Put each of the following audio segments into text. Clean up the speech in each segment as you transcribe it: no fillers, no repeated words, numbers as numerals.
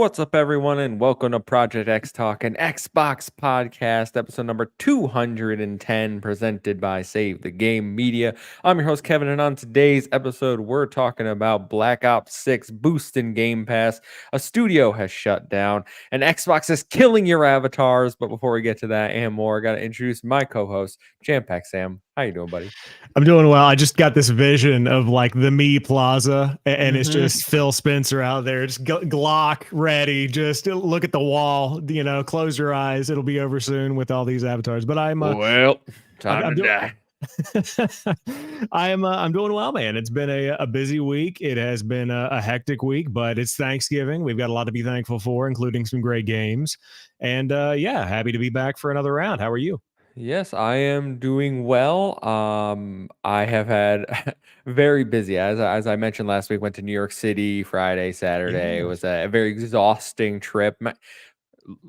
What's up, everyone, and welcome to Project XTalk, an Xbox podcast, episode number 210, presented by Save the Game Media. I'm your host, Kevin, and on today's episode, we're talking about Black Ops 6 boost in Game Pass. A studio has shut down, and Xbox is killing your avatars. But before we get to that and more, I got to introduce my co-host, JamPackSam. How you doing, buddy? I'm doing well. I just got this vision of like the Me Plaza, and it's just Phil Spencer out there, just Glock ready. Just look at the wall, close your eyes. It'll be over soon with all these avatars. But I'm Time to die. I'm doing well, man. It's been a busy week. It has been a hectic week, but it's Thanksgiving. We've got a lot to be thankful for, including some great games. And happy to be back for another round. How are you? Yes, I am doing well. I have had very busy. As I mentioned last week, went to New York City Friday, Saturday. It was a very exhausting trip.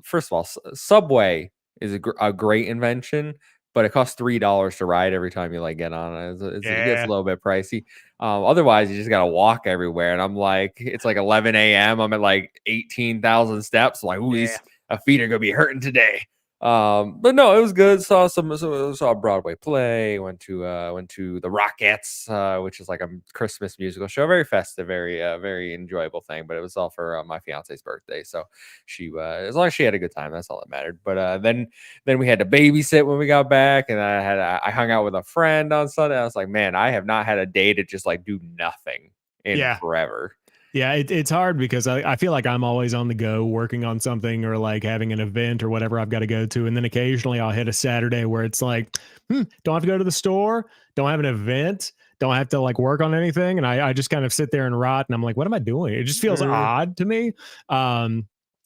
First of all, Subway is a great invention, but it costs $3 to ride every time you get on it. It gets a little bit pricey. Otherwise, you just gotta walk everywhere, and I'm like, it's like 11 a.m. I'm at like 18,000 steps. I'm like, ooh, my feet are gonna be hurting today. But no, it was good. Saw a Broadway play. Went to the Rockettes, which is like a Christmas musical show. Very festive, very enjoyable thing. But it was all for my fiance's birthday, so she as long as she had a good time, that's all that mattered. But then we had to babysit when we got back, and I hung out with a friend on Sunday. I was like, man, I have not had a day to just like do nothing in forever. Yeah, it's hard because I feel like I'm always on the go working on something or like having an event or whatever I've got to go to. And then occasionally I'll hit a Saturday where it's like, don't have to go to the store, don't have an event, don't have to like work on anything. And I just kind of sit there and rot. And I'm like, what am I doing? It just feels odd to me. But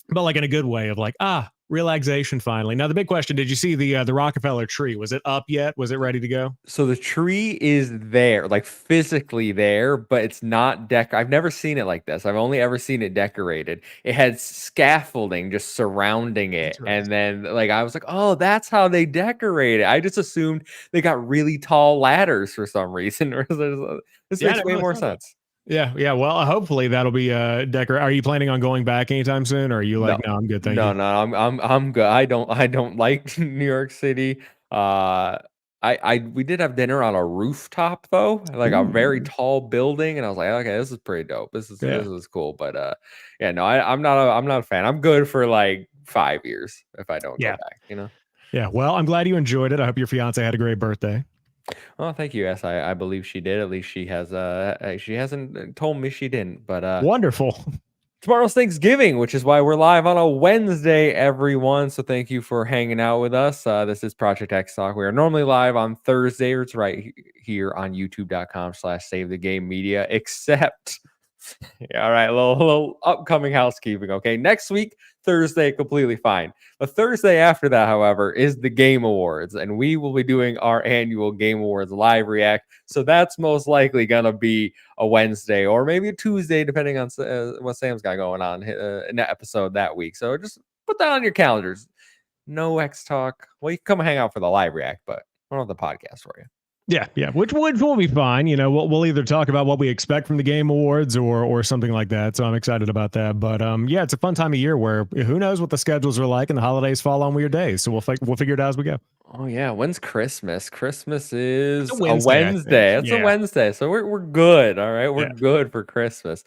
like in a good way of like, relaxation finally. Now the big question, did you see the Rockefeller tree? Was it up yet? Was it ready to go? So the tree is there, like physically there, but it's not I've never seen it like this. I've only ever seen it decorated. It had scaffolding just surrounding it. And then like I was like, oh, that's how they decorate it. I just assumed they got really tall ladders for some reason. This makes way more sense. Yeah. Well, hopefully that'll be decorate. Are you planning on going back anytime soon, or are you like, no, I'm good, thank you? No, I'm good. I don't like New York City. We did have dinner on a rooftop though, like a very tall building, and I was like, okay, this is pretty dope. This is cool. But no, I'm not a fan. I'm good for like 5 years if I don't go back. Yeah. Well, I'm glad you enjoyed it. I hope your fiance had a great birthday. Oh, thank you. Yes, I believe she did. At least she has. She hasn't told me she didn't. But wonderful. Tomorrow's Thanksgiving, which is why we're live on a Wednesday, everyone. So thank you for hanging out with us. This is Project XTalk. We are normally live on Thursdays right here on youtube.com/Save the Game Media, except. All right, a little upcoming housekeeping. Okay, next week, Thursday, completely fine. The Thursday after that, however, is the Game Awards, and we will be doing our annual Game Awards live react. So that's most likely gonna be a Wednesday or maybe a Tuesday, depending on what Sam's got going on in that episode that week. So just put that on your calendars. No X Talk. Well, you can come hang out for the live react, but I don't have the podcast for you. Yeah, which will be fine. We'll either talk about what we expect from the Game Awards or something like that. So I'm excited about that. But it's a fun time of year where who knows what the schedules are like, and the holidays fall on weird days. So we'll figure it out as we go. Oh yeah, when's Christmas? Christmas is a Wednesday. It's a Wednesday, so we're good. All right, we're good for Christmas.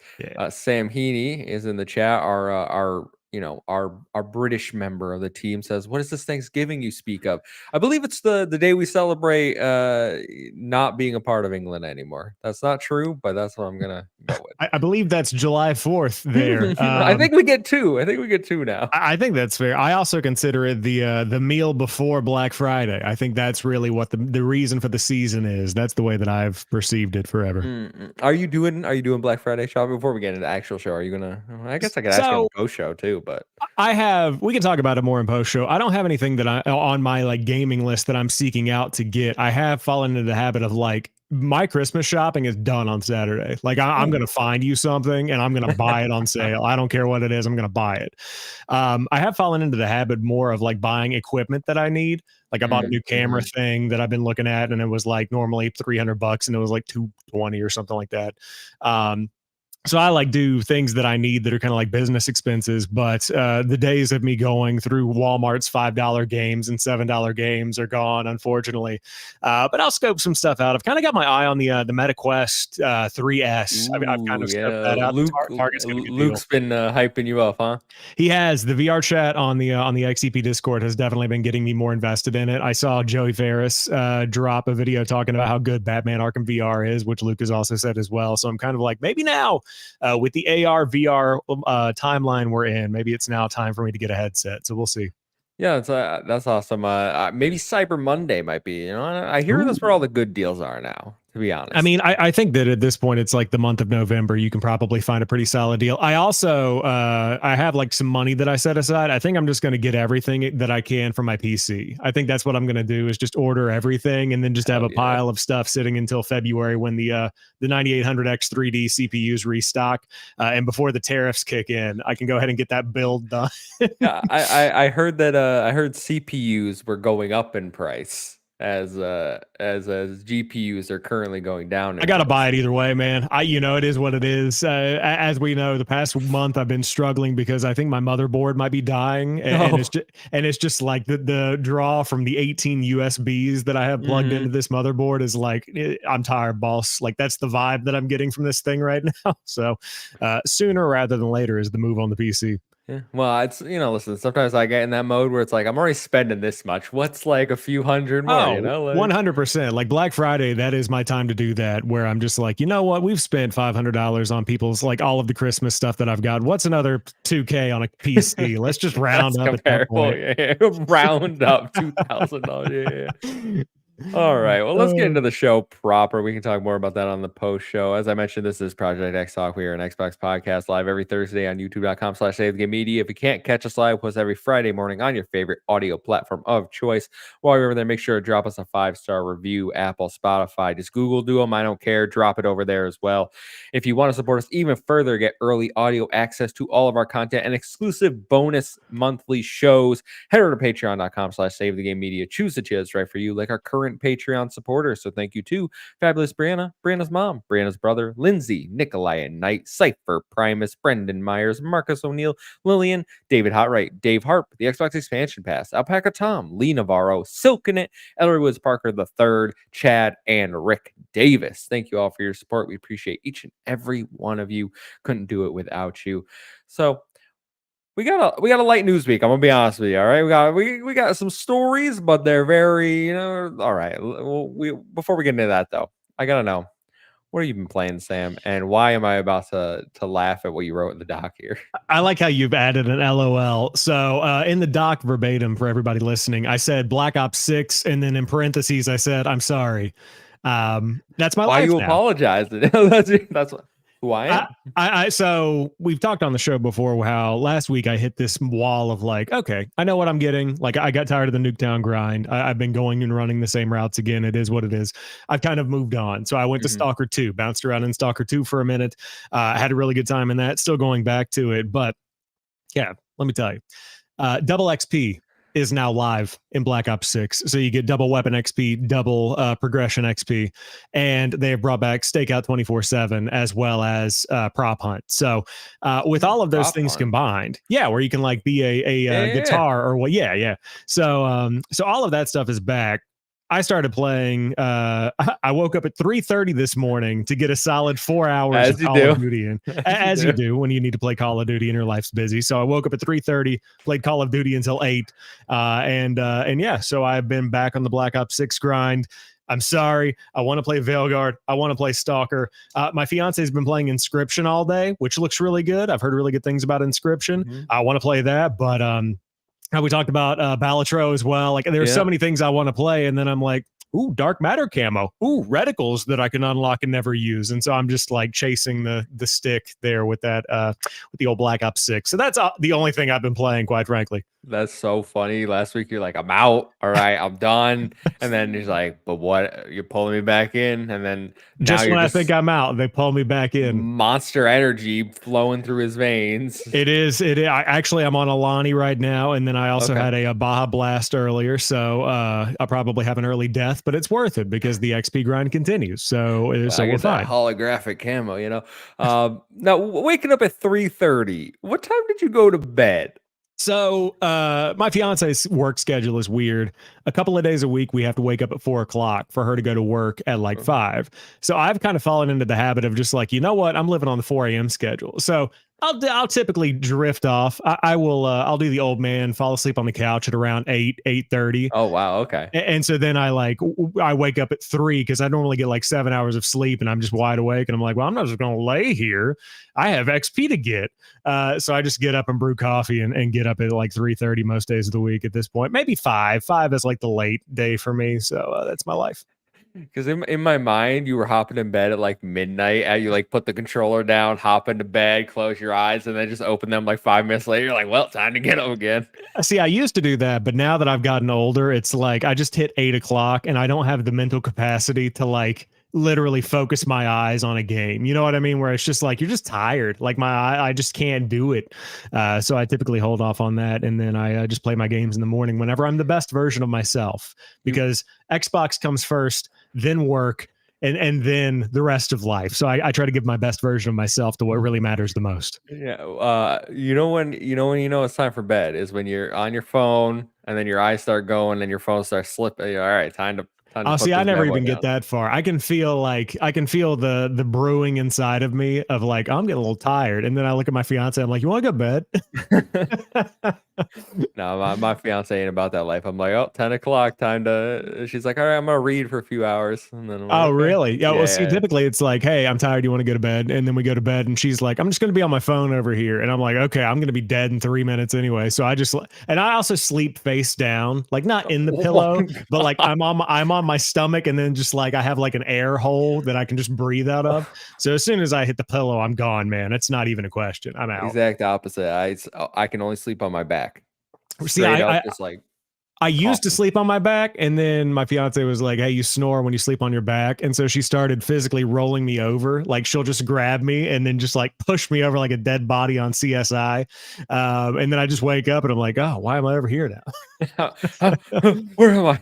Sam Heaney is in the chat. Our British member of the team says, what is this Thanksgiving you speak of? I believe it's the day we celebrate not being a part of England anymore. That's not true, but that's what I'm gonna go with. I believe that's July 4th there. I think we get two. I think we get two now. I think that's fair. I also consider it the meal before Black Friday. I think that's really what the reason for the season is. That's the way that I've perceived it forever. Are you doing Black Friday shopping? Before we get into the actual show, are you gonna? I guess I could ask you on the post show too. But we can talk about it more in post show. I don't have anything that on my like gaming list that I'm seeking out to get. I have fallen into the habit of like my Christmas shopping is done on Saturday. Like I'm going to find you something and I'm going to buy it on sale. I don't care what it is. I'm going to buy it. I have fallen into the habit more of like buying equipment that I need. Like I bought a new camera thing that I've been looking at, and it was like normally $300 and it was like $220 or something like that. So I like do things that I need that are kind of like business expenses, but the days of me going through Walmart's $5 games and $7 games are gone, unfortunately. But I'll scope some stuff out. I've kind of got my eye on the MetaQuest 3S. I've kind Ooh, of scoped yeah. that out. Target's got a good deal. Luke's been hyping you up, huh? He has. The VR chat on the XCP Discord has definitely been getting me more invested in it. I saw Joey Ferris drop a video talking about how good Batman Arkham VR is, which Luke has also said as well. So I'm kind of like, maybe now with the AR VR timeline we're in, maybe it's now time for me to get a headset. So we'll see. Yeah, that's awesome. Maybe Cyber Monday might be. You know, I hear that's where Ooh. all the good deals are now. To be I honest. mean, I think that at this point, it's like the month of November. You can probably find a pretty solid deal. I also I have like some money that I set aside. I think I'm just going to get everything that I can for my PC. I think that's what I'm going to do is just order everything and then just have Hell a yeah. pile of stuff sitting until February when the 9800X 3D CPUs restock and before the tariffs kick in. I can go ahead and get that build done. Yeah, I heard that I heard CPUs were going up in price as GPUs are currently going down I in gotta buy price. it either way, man. It is what it is. As we know, the past month I've been struggling because I think my motherboard might be dying, Oh. and it's just like the draw from the 18 USBs that I have plugged into Hmm. this motherboard is like I'm tired, boss. Like that's the vibe that I'm getting from this thing right now. So sooner rather than later is the move on the PC. Yeah. Well, it's listen, sometimes I get in that mode where it's like I'm already spending this much. What's like a few hundred more, Oh, like 100%. Like Black Friday, that is my time to do that, where I'm just like, you know what? We've spent $500 on people's like all of the Christmas stuff that I've got. What's another 2K on a PC? Let's just round that's up at that comparable. point. Yeah. Round up $2,000. Yeah. All right. Well, let's get Uh, into the show proper. We can talk more about that on the post show. As I mentioned, this is Project XTalk. We are an Xbox podcast live every Thursday on youtube.com/SaveTheGameMedia. If you can't catch us live, post every Friday morning on your favorite audio platform of choice. While you're over there, make sure to drop us a 5-star review, Apple, Spotify. Just Google do them. I don't care. Drop it over there as well. If you want to support us even further, get early audio access to all of our content and exclusive bonus monthly shows, head over to patreon.com/SaveTheGameMedia. Choose the tier that's right for you, like our current Patreon supporters. So thank you to Fabulous Brianna, Brianna's mom, Brianna's brother, Lindsay, Nikolai and Knight, Cypher, Primus, Brendan Myers, Marcus O'Neill, Lillian, David Hotright, Dave Harp, the Xbox Expansion Pass, Alpaca Tom, Lee Navarro, Silkenit, Ellery Woods Parker the Third, Chad, and Rick Davis. Thank you all for your support. We appreciate each and every one of you. Couldn't do it without you. So we got a light news week. I'm gonna be honest with you. All right, we got some stories, but they're very all right. We before we get into that though, I gotta know what have you been playing, Sam, and why am I about to laugh at what you wrote in the doc here? I like how you've added an LOL. So in the doc verbatim for everybody listening, I said Black Ops 6, and then in parentheses, I said, I'm sorry. That's my Why life you now. apologizing? That's who I I, am. so we've talked on the show before how last week I hit this wall of like, okay, I know what I'm getting. Like I got tired of the Nuketown grind. I've been going and running the same routes again. It is what it is. I've kind of moved on. So I went to Mhm. Stalker 2, bounced around in Stalker 2 for a minute. I had a really good time in that, still going back to it. But yeah, let me tell you, double XP is now live in Black Ops 6. So you get double weapon XP, double progression XP, and they have brought back Stakeout 24/7 as well as Prop Hunt. So with all of those Prop thing hunt. combined, yeah, where you can like be a Yeah. guitar or what, yeah. So so all of that stuff is back. I started playing. I woke up at 3:30 this morning to get a solid 4 hours of As you Call of do. Duty in, As you as you do. do when you need to play Call of Duty and your life's busy. So I woke up at 3:30, played Call of Duty until 8, and yeah. So I've been back on the Black Ops 6 grind. I'm sorry. I want to play Veilguard. I want to play Stalker. My fiance has been playing Inscription all day, which looks really good. I've heard really good things about Inscription. Mhm. I want to play that, but how we talked about Balatro as well. Like there's so Yeah. many things I want to play, and then I'm like, ooh, dark matter camo, ooh, reticles that I can unlock and never use, and so I'm just like chasing the stick there with that with the old Black Ops 6. So that's the only thing I've been playing, quite frankly. That's so funny. Last week you're like, I'm out. All right, I'm done. And then he's like, but what? You're pulling me back in. And then now Just you're when I think just I'm out, they pull me back in. monster energy flowing through his veins. It is. Actually, I'm on Alani right now, and then I also Okay. had a Baja Blast earlier, so I'll probably have an early death, but it's worth it because the XP grind continues. Well, So I we're get that fine. holographic camo. Now waking up at 3:30. What time did you go to bed? So my fiance's work schedule is weird. A couple of days a week, we have to wake up at 4 o'clock for her to go to work at like Uh, 5. So I've kind of fallen into the habit of just like, you know what, I'm living on the 4 a.m. schedule. So I'll typically drift off. I will I'll do the old man, fall asleep on the couch at around 8:30. Oh wow. Okay. And so then I wake up at 3 because I normally get like 7 hours of sleep and I'm just wide awake and I'm like, well, I'm not just going to lay here. I have XP to get. So I just get up and brew coffee and get up at like 3:30 most days of the week at this point. Maybe 5. 5 is like the late day for me. So that's my life. Because in my mind, you were hopping in bed at like midnight. And you like put the controller down, hop into bed, close your eyes, and then just open them like 5 minutes later. You're like, well, time to get up again. See, I used to do that, but now that I've gotten older, it's like I just hit 8 o'clock and I don't have the mental capacity to like literally focus my eyes on a game. You know what I mean? Where it's just like you're just tired. Like I just can't do it. So I typically hold off on that, and then I just play my games in the morning whenever I'm the best version of myself. You Because Xbox comes first, then work, and then the rest of life. So I try to give my best version of myself to what really matters the most. Yeah, you know it's time for bed is when you're on your phone and then your eyes start going and your phone starts slipping. All right, time to Oh, see, put I this never bad boy even get down. that far. I can feel the brewing inside of me of like I'm getting a little tired, and then I look at my fiance. I'm like, you want to go to bed? No, my fiance ain't about that life. I'm like, oh, 10 o'clock, time to. She's like, all right, I'm gonna read for a few hours, and then I'm like, Oh, okay, really? Yeah. yeah, Well, see, yeah, typically it's like, hey, I'm tired. You want to go to bed? And then we go to bed, and she's like, I'm just going to be on my phone over here. And I'm like, okay, I'm going to be dead in 3 minutes anyway. So and I also sleep face down, like not yeah. in the Oh pillow, my but like god. I'm on my stomach, and then just like I have like an air hole that I can just breathe out of. So as soon as I hit the pillow, I'm gone, man. It's not even a question. I'm out. Exact opposite. I can only sleep on my back, See, straight up, just like I used to coffin. sleep on my back, and then my fiance was like, "Hey, you snore when you sleep on your back," and so she started physically rolling me over. Like she'll just grab me and then just like push me over like a dead body on CSI, and then I just wake up and I'm like, "Oh, why am I over here Where am I?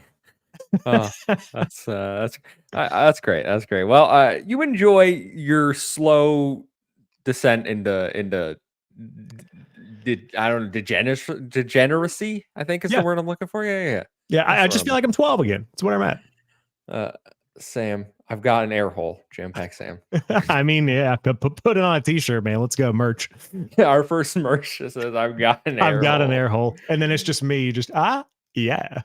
Oh, now?" that's great. That's great. Well, you enjoy your slow descent into did I don't know degeneracy? I think is the Yeah, word I'm looking for. Yeah, yeah, yeah. yeah. That's I the word just I'm feel like I'm 12 again. That's where I'm at. uh, Sam, I've got an air hole. JamPackSam. I mean, yeah, put it on a t-shirt, man. Let's go merch. Our first merch says I've got an I've air got an hole. air hole, and then it's just me, just yeah.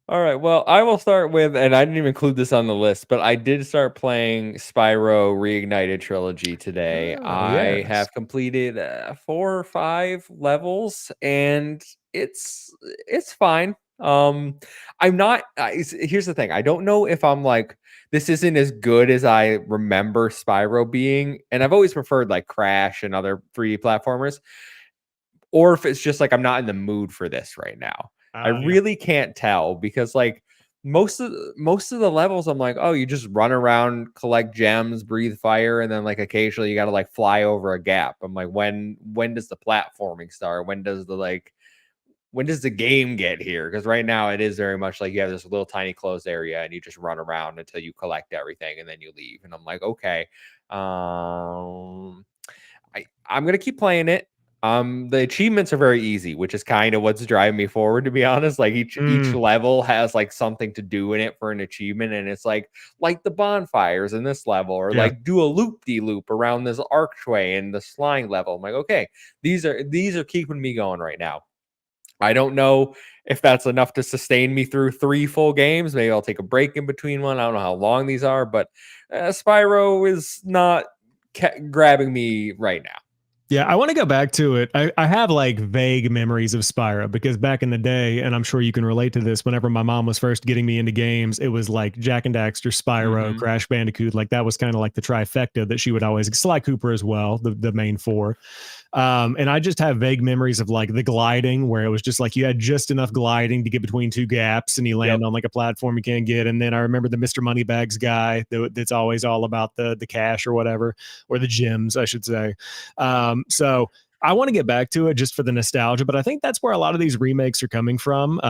All right. Well, I will start with, and I didn't even include this on the list, but I did start playing Spyro Reignited Trilogy today. Oh I yes, have completed 4 or 5 levels, and it's fine. I'm not. Here's the thing. I don't know if I'm like this isn't as good as I remember Spyro being, and I've always preferred like Crash and other 3D platformers, or if it's just like I'm not in the mood for this right now. I yeah, really can't tell because like most of the levels I'm like, oh, you just run around, collect gems, breathe fire, and then like occasionally you got to like fly over a gap. I'm like, when does the platforming start? When does the game get here? Because right now it is very much like you have this little tiny closed area and you just run around until you collect everything and then you leave. And I'm like, okay. Um I'm gonna keep playing it. The achievements are very easy, which is kind of what's driving me forward, to be honest. Like each mm, level has like something to do in it for an achievement, and it's like light the bonfires in this level, or yeah. like do a loop de loop around this archway in the slime level. I'm like, okay, these are keeping me going right now. I don't know if that's enough to sustain me through 3 full games. Maybe I'll take a break in between one. I don't know how long these are, but Spyro is not grabbing me right now. Yeah, I want to go back to it. I have like vague memories of Spyro because back in the day, and I'm sure you can relate to this, whenever my mom was first getting me into games, it was like Jack and Daxter, Spyro, Mhm. Crash Bandicoot. Like that was kind of like the trifecta that she would always, Sly Cooper as well, the main four. And I just have vague memories of like the gliding where it was just like you had just enough gliding to get between two gaps and you Yep. land on like a platform you can't get. And then I remember the Mr. Moneybags guy that's always all about the cash or whatever, or the gems, I should say. So I want to get back to it just for the nostalgia, but I think that's where a lot of these remakes are coming from.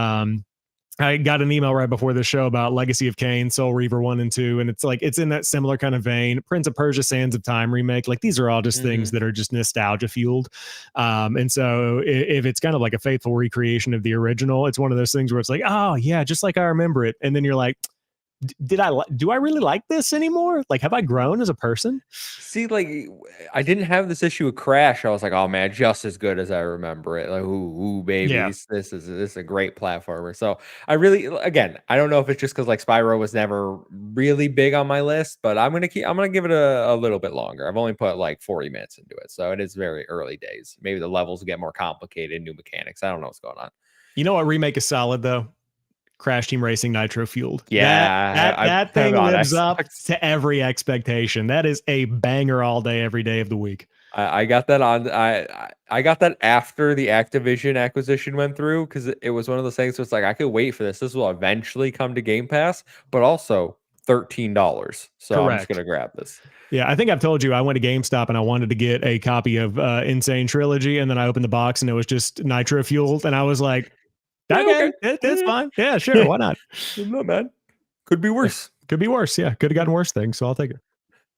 I got an email right before the show about Legacy of Kain, Soul Reaver 1 and 2, and it's like it's in that similar kind of vein. Prince of Persia Sands of Time remake, like these are all just things Mhm. that are just nostalgia fueled. And so if it's kind of like a faithful recreation of the original, it's one of those things where it's like, oh yeah, just like I remember it. And then you're like, did do I really like this anymore? Like, have I grown as a person? See, like, I didn't have this issue with Crash. I was like, "Oh, man, just as good as I remember it." Like, "Ooh, baby, Yeah. this is a great platformer." So, I really again, I don't know if it's just because like, Spyro was never really big on my list, but I'm gonna give it a little bit longer. I've only put, like, 40 minutes into it, so it is very early days. Maybe the levels get more complicated, new mechanics. I don't know what's going on. You know what remake is solid though? Crash Team Racing Nitro Fueled. That Yeah, that I that have it thing on lives up Xbox. to every expectation. That is a banger all day, every day of the week. I got that on I got that after the Activision acquisition went through because it was one of those things where it's like, I could wait for this. This will eventually come to Game Pass, but also $13. So I'm just Correct. gonna grab this. Yeah, I think I've told you I went to GameStop and I wanted to get a copy of Insane Trilogy, and then I opened the box and it was just Nitro Fueled, and I was like, Yeah, okay, okay. that's Yeah, fine. Yeah, sure, yeah. why not? Not bad. Could be Yeah, worse. could be worse. Yeah, could have gotten worse things, so I'll take it.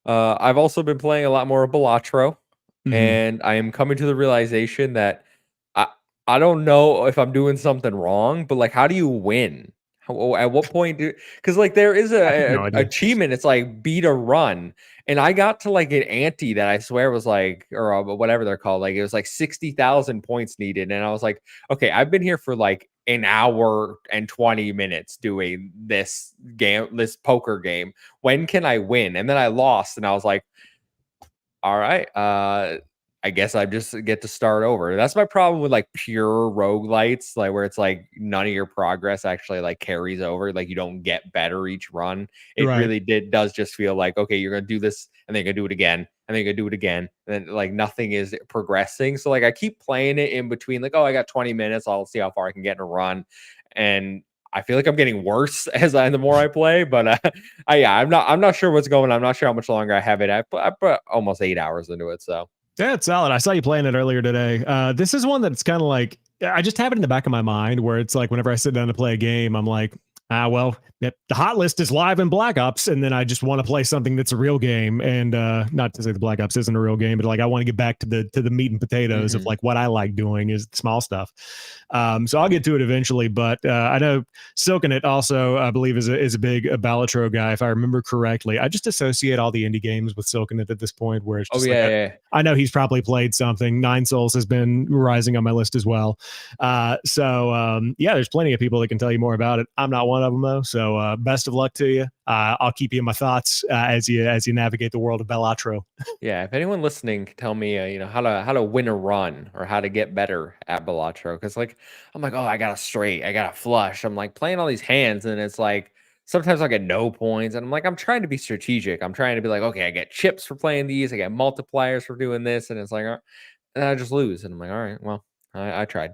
I've also been playing a lot more of Balatro, Mhm. and I am coming to the realization that I I don't know if I'm doing something wrong, but like, how do you win? At what point do? Because like there is I have a no idea. achievement. It's like beat a run, and I got to like an ante that I swear was like or whatever they're called. Like it was like 60,000 points needed, and I was like, okay, I've been here for like an hour and 20 minutes doing this poker game. When can I win? And then I lost, and I was like, all right, I guess I just get to start over. That's my problem with like pure roguelites, like where it's like none of your progress actually like carries over. Like you don't get better each run. It Right. really does just feel like, okay, you're gonna do this and then you're gonna do it again, and then you're gonna do it again. And then like nothing is progressing. So like I keep playing it in between, like, oh, I got 20 minutes, I'll see how far I can get in a run. And I feel like I'm getting worse the more I play, but yeah, I'm not sure what's going on. I'm not sure how much longer I have it. I put almost 8 hours into it, so Yeah, it's solid. I saw you playing it earlier today. This is one that's kind of like I just have it in the back of my mind where it's like whenever I sit down to play a game, I'm like, well, the hot list is live in Black Ops, and then I just want to play something that's a real game. And not to say the Black Ops isn't a real game, but like I want to get back to the meat and potatoes of mhm. like what I like doing is small stuff. So I'll get to it eventually, but I know Silken It also I believe is a big Balatro guy if I remember correctly. I just associate all the indie games with Silken It at this point, where it's Oh, just like yeah, yeah, I know he's probably played something. Nine Souls has been rising on my list as well. Yeah, there's plenty of people that can tell you more about it. I'm not one of them though. So best of luck to you. I'll keep you in my thoughts as you navigate the world of Bellatro. yeah. If anyone listening can tell me, how to win a run or how to get better at Balatro, because like I'm like, oh, I got a straight, I got a flush. I'm like playing all these hands, and it's like sometimes I get no points, and I'm like, I'm trying to be strategic. I'm trying to be like, okay, I get chips for playing these, I get multipliers for doing this, and it's like, and I just lose, and I'm like, all right, well, I tried.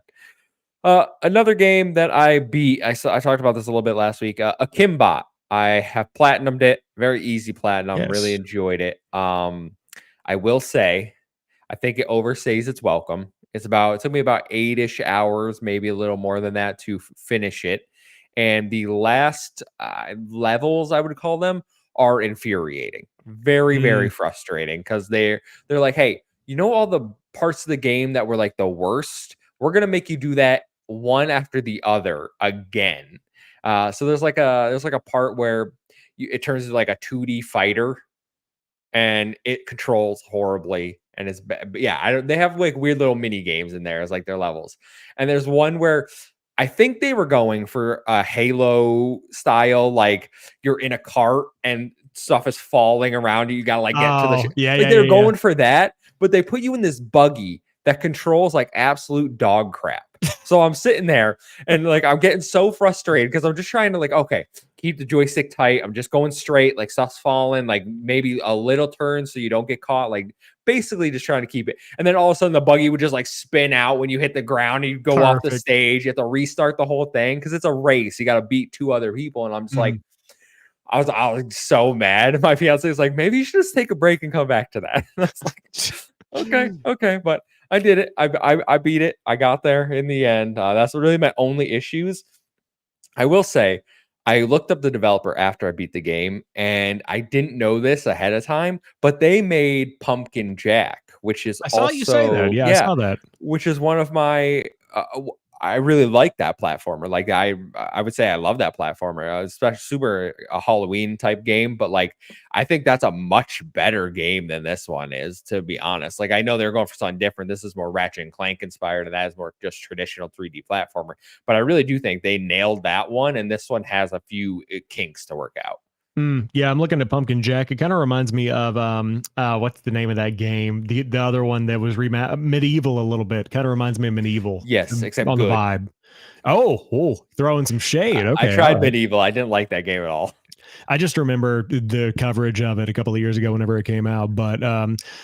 Another game that I beat, I talked about this a little bit last week. Akimbot. I have platinumed it. Very easy platinum. Really Yes. enjoyed it. I will say, I think it overstays its welcome. It took me about 8-ish hours, maybe a little more than that to finish it. And the last levels, I would call them, are infuriating. Very, very Mm, frustrating because they're like, hey, you know all the parts of the game that were like the worst? We're gonna make you do that one after the other again. So there's like a part where it turns into like a 2D fighter and it controls horribly and it's yeah, I don't, they have like weird little mini games in there as like their levels. And there's one where I think they were going for a Halo style, like you're in a cart and stuff is falling around you. You gotta like get to the oh, yeah, like yeah, they're yeah, yeah. going for that, but they put you in this buggy that controls like absolute dog crap. So I'm sitting there and like I'm getting so frustrated because I'm just trying to like, okay, keep the joystick tight. I'm just going straight, like stuff's falling, like maybe a little turn so you don't get caught. Like basically just trying to keep it. And then all of a sudden the buggy would just like spin out when you hit the ground and you go off the Perfect. stage. You have to restart the whole thing because it's a race. You got to beat 2 other people. And I'm just like, I was so mad. My fiance was like, maybe you should just take a break and come back to that. And I was like, okay. But I did it. I beat it. I got there in the end. That's really my only issues. I will say, I looked up the developer after I beat the game, and I didn't know this ahead of time, but they made Pumpkin Jack, which is I saw you say that. also Yeah, I yeah, saw that. which is one of my I really like that platformer. Like I would say I love that platformer, especially super a Halloween type game. But like I think that's a much better game than this one is, to be honest. Like I know they're going for something different. This is more Ratchet and Clank inspired, and that is more just traditional 3D platformer. But I really do think they nailed that one, and this one has a few kinks to work out. Yeah, I'm looking at Pumpkin Jack. It kind of reminds me of what's the name of that game? The other one that was medieval a little bit. Kind of reminds me of medieval Yes, except on the good. vibe. Oh, throwing some shade. I Okay, all tried right. Medieval. I didn't like that game at all. I just remember the coverage of it a couple of years ago whenever it came out. But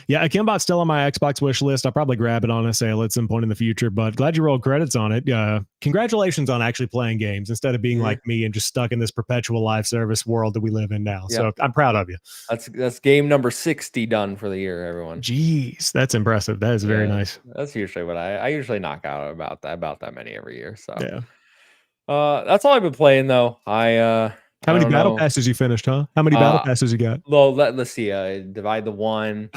yeah, Akimbot's still on my Xbox wish list. I'll probably grab it on a sale at some point in the future. But glad you rolled credits on it. Congratulations on actually playing games instead of being Yeah. like me and just stuck in this perpetual live service world that we live in now. Yep. So I'm proud of you. That's game number 60 done for the year, everyone. Jeez, that's impressive. That is very nice. That's usually what I usually knock out about that many every year. So Yeah. that's all I've been playing though. I How many don't battle know. passes you finished, huh? How many battle passes you got? Well, let's see. Divide the one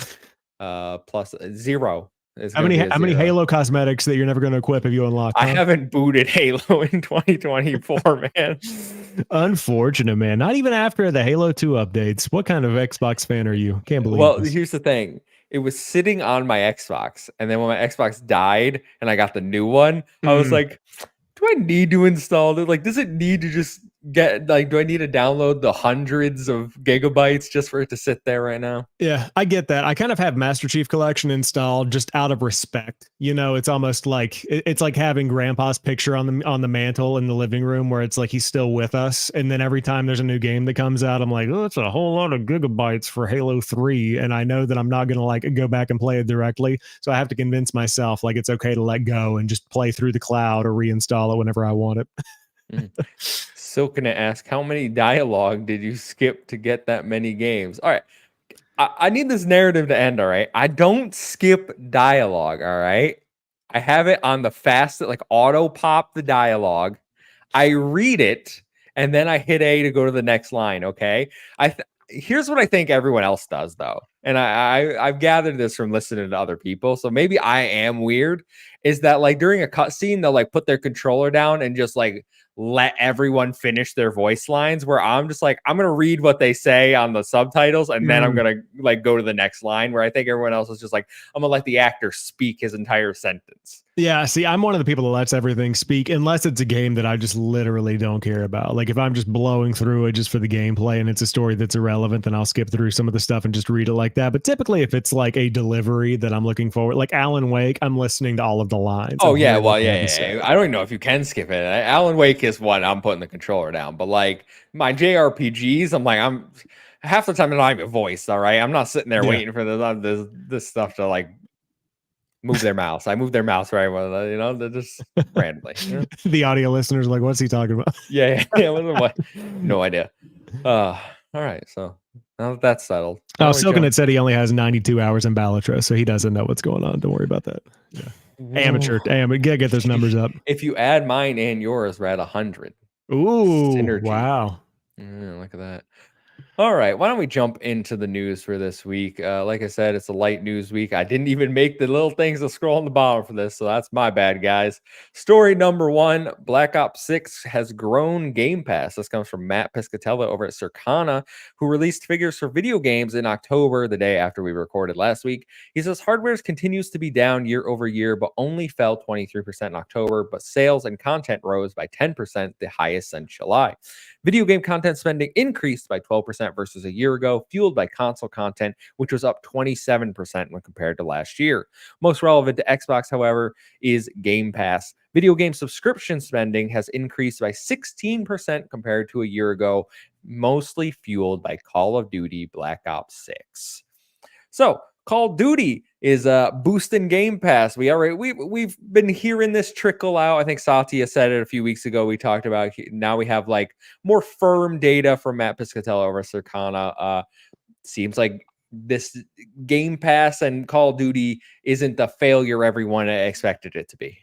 plus 0 is How gonna many be a how many 0. Halo cosmetics that you're never going to equip have you unlocked, I huh? haven't booted Halo in 2024, man. Unfortunate, man. Not even after the Halo 2 updates. What kind of Xbox fan are you? Can't believe Well, this. here's the thing. It was sitting on my Xbox, and then when my Xbox died and I got the new one, I was Mm. like, do I need to install it? Like, does it need to just get like, do I need to download the hundreds of gigabytes just for it to sit there right now? Yeah, I get that. I kind of have Master Chief Collection installed just out of respect. You know, it's almost like it's like having Grandpa's picture on the mantle in the living room, where it's like he's still with us. And then every time there's a new game that comes out, I'm like, oh, it's a whole lot of gigabytes for Halo 3, and I know that I'm not gonna like go back and play it directly. So I have to convince myself like it's okay to let go and just play through the cloud or reinstall it whenever I want it. Silkina ask, how many dialogue did you skip to get that many games? All right. I need this narrative to end, all right? I don't skip dialogue, all right? I have it on the fast, like auto pop the dialogue. I read it, and then I hit A to go to the next line, okay? Here's what I think everyone else does, though. And I've gathered this from listening to other people, so maybe I am weird, is that like during a cutscene, they'll like put their controller down and just like let everyone finish their voice lines, where I'm just like, I'm gonna read what they say on the subtitles and then I'm Mm. gonna like go to the next line, where I think everyone else is just like, I'm gonna let the actor speak his entire sentence. Yeah, see, I'm one of the people that lets everything speak unless it's a game that I just literally don't care about. Like if I'm just blowing through it just for the gameplay and it's a story that's irrelevant, then I'll skip through some of the stuff and just read it like that. But typically if it's like a delivery that I'm looking forward, like Alan Wake, I'm listening to all of the lines. Oh I'm yeah, hearing what well they have to yeah. say. I don't even know if you can skip it. Alan Wake is one I'm putting the controller down, but like my JRPGs, I'm like I'm half the time they're not even voiced. All right, I'm not sitting there Yeah. waiting for this stuff to like move their mouse. I move their mouse right when they're just randomly. The audio listeners are like, what's he talking about? Yeah. What? No idea. All right. So now that that's settled, why Oh, don't we jump? Silkenit said he only has 92 hours in Balatro, so he doesn't know what's going on. Don't worry about that. Yeah. Amateur. Damn, gotta get those numbers up. If you add mine and yours, we're at 100. Ooh, Synergy. wow. Look at that. All right, why don't we jump into the news for this week? Like I said, it's a light news week. I didn't even make the little things to scroll on the bottom for this, so that's my bad, guys. Story number 1, Black Ops 6 has grown Game Pass. This comes from Matt Piscatella over at Circana, who released figures for video games in October, the day after we recorded last week. He says hardware continues to be down year over year, but only fell 23% in October, but sales and content rose by 10%, the highest since July. Video game content spending increased by 12% versus a year ago, fueled by console content, which was up 27% when compared to last year. Most relevant to Xbox, however, is Game Pass. Video game subscription spending has increased by 16% compared to a year ago, mostly fueled by Call of Duty Black Ops 6. So, Call of Duty is boosting Game Pass. We've been hearing this trickle out. I think Satya said it a few weeks ago. We talked about now we have like more firm data from Matt Piscatella over Circana. Seems like this Game Pass and Call of Duty isn't the failure everyone expected it to be.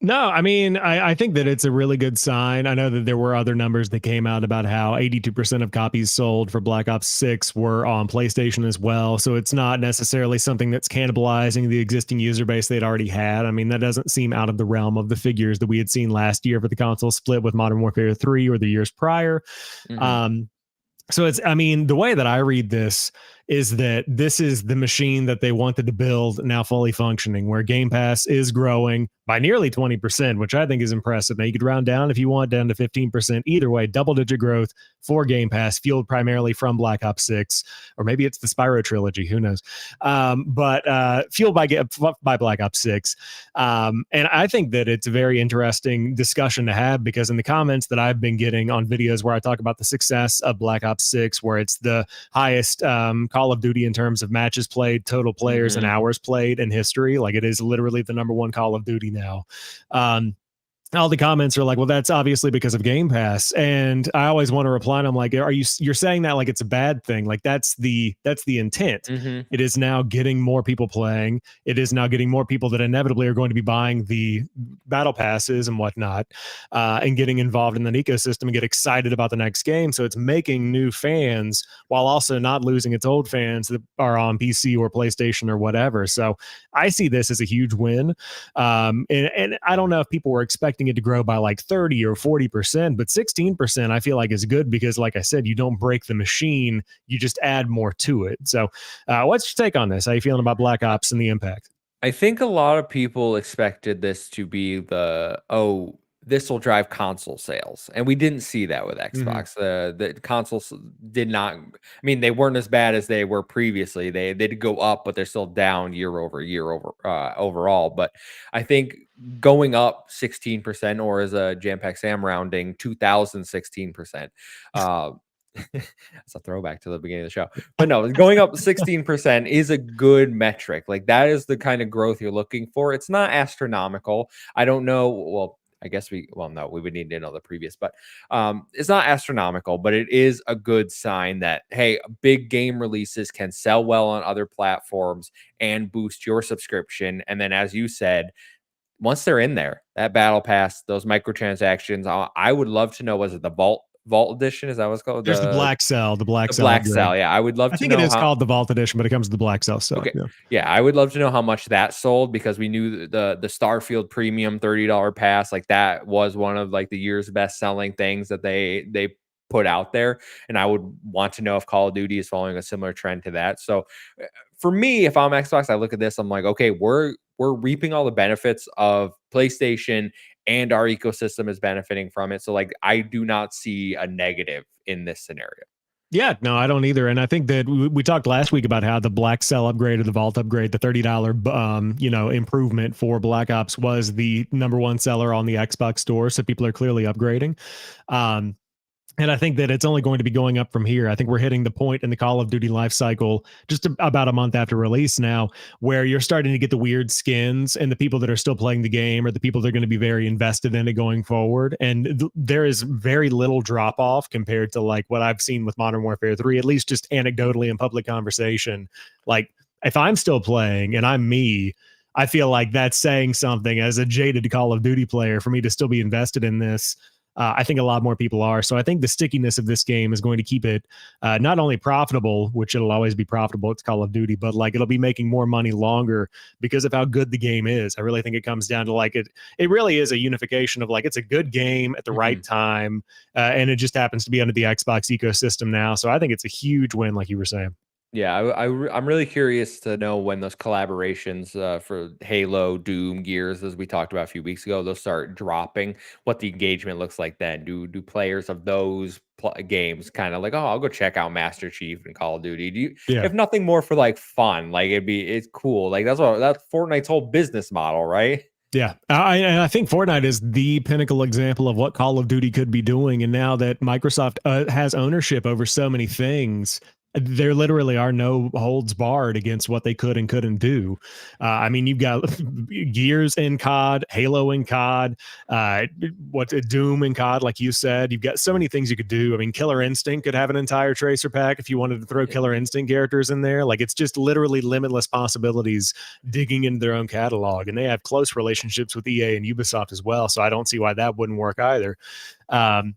No, I mean, I think that it's a really good sign. I know that there were other numbers that came out about how 82% of copies sold for Black Ops 6 were on PlayStation as well. So it's not necessarily something that's cannibalizing the existing user base they'd already had. I mean, that doesn't seem out of the realm of the figures that we had seen last year for the console split with Modern Warfare 3 or the years prior. Mm-hmm. So it's, I mean, the way that I read this is that this is the machine that they wanted to build now fully functioning, where Game Pass is growing by nearly 20%, which I think is impressive. Now you could round down if you want down to 15%. Either way, double digit growth for Game Pass, fueled primarily from Black Ops 6, or maybe it's the Spyro trilogy, who knows? But fueled by Black Ops 6. And I think that it's a very interesting discussion to have, because in the comments that I've been getting on videos where I talk about the success of Black Ops 6, where it's the highest Call of Duty in terms of matches played, total players, and hours played in history, like it is literally the number one Call of Duty now. All the comments are like, well, that's obviously because of Game Pass. And I always want to reply, and I'm like, you're saying that like it's a bad thing? Like that's the intent. Mm-hmm. It is now getting more people playing. It is now getting more people that inevitably are going to be buying the battle passes and whatnot, and getting involved in that ecosystem and get excited about the next game. So it's making new fans while also not losing its old fans that are on PC or PlayStation or whatever. So I see this as a huge win. And I don't know if people were expecting it to grow by like 30 or 40%, but 16% I feel like is good, because like I said, you don't break the machine, you just add more to it. So what's your take on this? How you feeling about Black Ops and the impact? I think a lot of people expected this to be this will drive console sales, and we didn't see that with Mm-hmm. Xbox. The consoles did not. I mean, they weren't as bad as they were previously. They did go up, but they're still down year over year overall. But I think going up 16%, or as a JamPackSam rounding 2016%. It's a throwback to the beginning of the show. But no, going up 16% is a good metric. Like that is the kind of growth you're looking for. It's not astronomical. I don't know. Well, I guess no, we would need to know the previous, but it's not astronomical, but it is a good sign that, hey, big game releases can sell well on other platforms and boost your subscription. And then, as you said, once they're in there, that battle pass, those microtransactions, I would love to know, was it the Vault Edition? Is that what's called? There's the Black Cell, The Black upgrade. Cell. Yeah, I would love I to think it know is how. called the Vault Edition, but it comes with the Black Cell. So Okay. yeah. Yeah, I would love to know how much that sold, because we knew the Starfield Premium $30 pass, like that was one of like the year's best selling things that they put out there. And I would want to know if Call of Duty is following a similar trend to that. So for me, if I'm Xbox, I look at this, I'm like, okay, we're reaping all the benefits of PlayStation, and our ecosystem is benefiting from it. So like I do not see a negative in this scenario. Yeah, no, I don't either. And I think that we talked last week about how the Black Cell upgrade or the Vault upgrade, the $30, improvement for Black Ops was the number one seller on the Xbox store. So people are clearly upgrading. Um, and I think that it's only going to be going up from here. I think we're hitting the point in the Call of Duty life cycle just about a month after release now, where you're starting to get the weird skins, and the people that are still playing the game are the people that are going to be very invested in it going forward. And there is very little drop off compared to like what I've seen with Modern Warfare 3, at least just anecdotally in public conversation. Like if I'm still playing and I'm me, I feel like that's saying something as a jaded Call of Duty player for me to still be invested in this. I think a lot more people are. So I think the stickiness of this game is going to keep it not only profitable, which it'll always be profitable, it's Call of Duty, but like it'll be making more money longer because of how good the game is. I really think it comes down to like it really is a unification of like it's a good game at the right time, and it just happens to be under the Xbox ecosystem now. So I think it's a huge win, like you were saying. Yeah, I'm really curious to know when those collaborations for Halo, Doom, Gears, as we talked about a few weeks ago, those start dropping. What the engagement looks like then? Do players of those games kind of like, oh, I'll go check out Master Chief and Call of Duty? Do you, Yeah. if nothing more for like fun, like it's cool. Like that's Fortnite's whole business model, right? Yeah, and I think Fortnite is the pinnacle example of what Call of Duty could be doing. And now that Microsoft has ownership over so many things, there literally are no holds barred against what they could and couldn't do. I mean, you've got Gears in COD, Halo in COD, what Doom in COD, like you said. You've got so many things you could do. I mean, Killer Instinct could have an entire tracer pack if you wanted to throw Yeah. Killer Instinct characters in there. Like it's just literally limitless possibilities digging into their own catalog, and they have close relationships with EA and Ubisoft as well. So I don't see why that wouldn't work either. Um,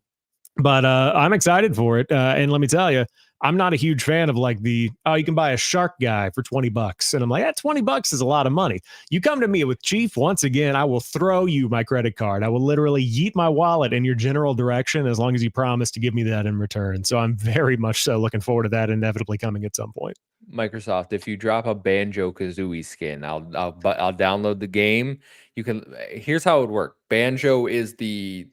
but I'm excited for it, and let me tell you, I'm not a huge fan of like the oh you can buy a shark guy for $20, and I'm like that $20 is a lot of money. You come to me with Chief once again, I will throw you my credit card. I will literally yeet my wallet in your general direction as long as you promise to give me that in return. So I'm very much so looking forward to that inevitably coming at some point. Microsoft, if you drop a Banjo Kazooie skin, I'll download the game. You can here's how it would work. Banjo is the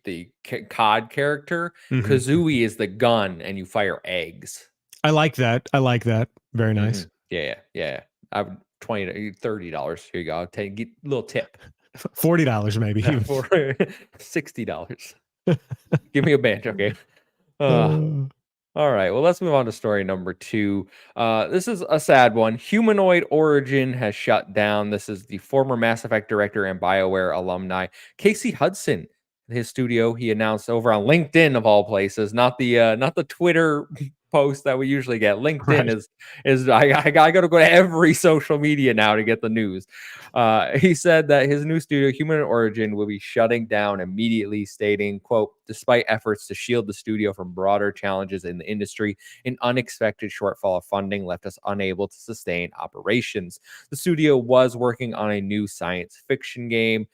COD character. Mhm. Kazooie is the gun, and you fire eggs. I like that. I like that. Very nice. Yeah, yeah. I would $20, $30. Here you go. I'll take get a little tip $40 maybe. for $60. Give me a Banjo game. Uh, Uh, All right, well, let's move on to story number two. This is a sad one. Humanoid Origin has shut down. This is the former Mass Effect director and BioWare alumni, Casey Hudson. His studio, he announced over on LinkedIn of all places, not the Twitter post that we usually get. LinkedIn right. is I got to go to every social media now to get the news. He said that his new studio, Human Origin, will be shutting down immediately, stating, quote, despite efforts to shield the studio from broader challenges in the industry, an unexpected shortfall of funding left us unable to sustain operations. The studio was working on a new science fiction game.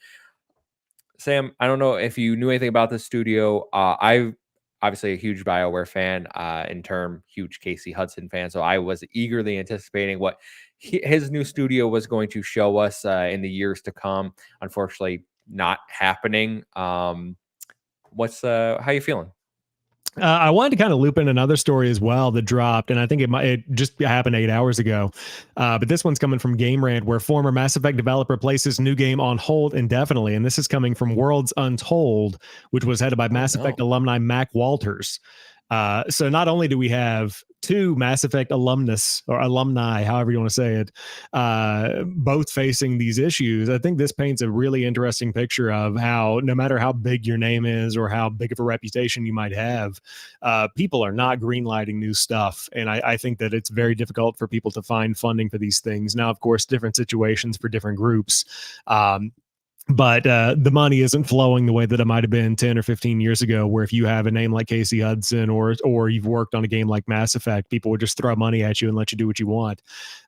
Sam, I don't know if you knew anything about this studio. I've obviously a huge BioWare fan, in term, huge Casey Hudson fan. So I was eagerly anticipating what his new studio was going to show us in the years to come. Unfortunately, not happening. What's how you feeling? I wanted to kind of loop in another story as well that dropped, and I think it just happened 8 hours ago. But this one's coming from Game Rant, where former Mass Effect developer places new game on hold indefinitely, and this is coming from Worlds Untold, which was headed by Oh Mass Effect no. alumni Mac Walters. So not only do we have two Mass Effect alumnus or alumni, however you want to say it, both facing these issues, I think this paints a really interesting picture of how no matter how big your name is or how big of a reputation you might have, people are not greenlighting new stuff. And I think that it's very difficult for people to find funding for these things. Now, of course, different situations for different groups. But the money isn't flowing the way that it might have been 10 or 15 years ago, where if you have a name like Casey Hudson or you've worked on a game like Mass Effect, people would just throw money at you and let you do what you want.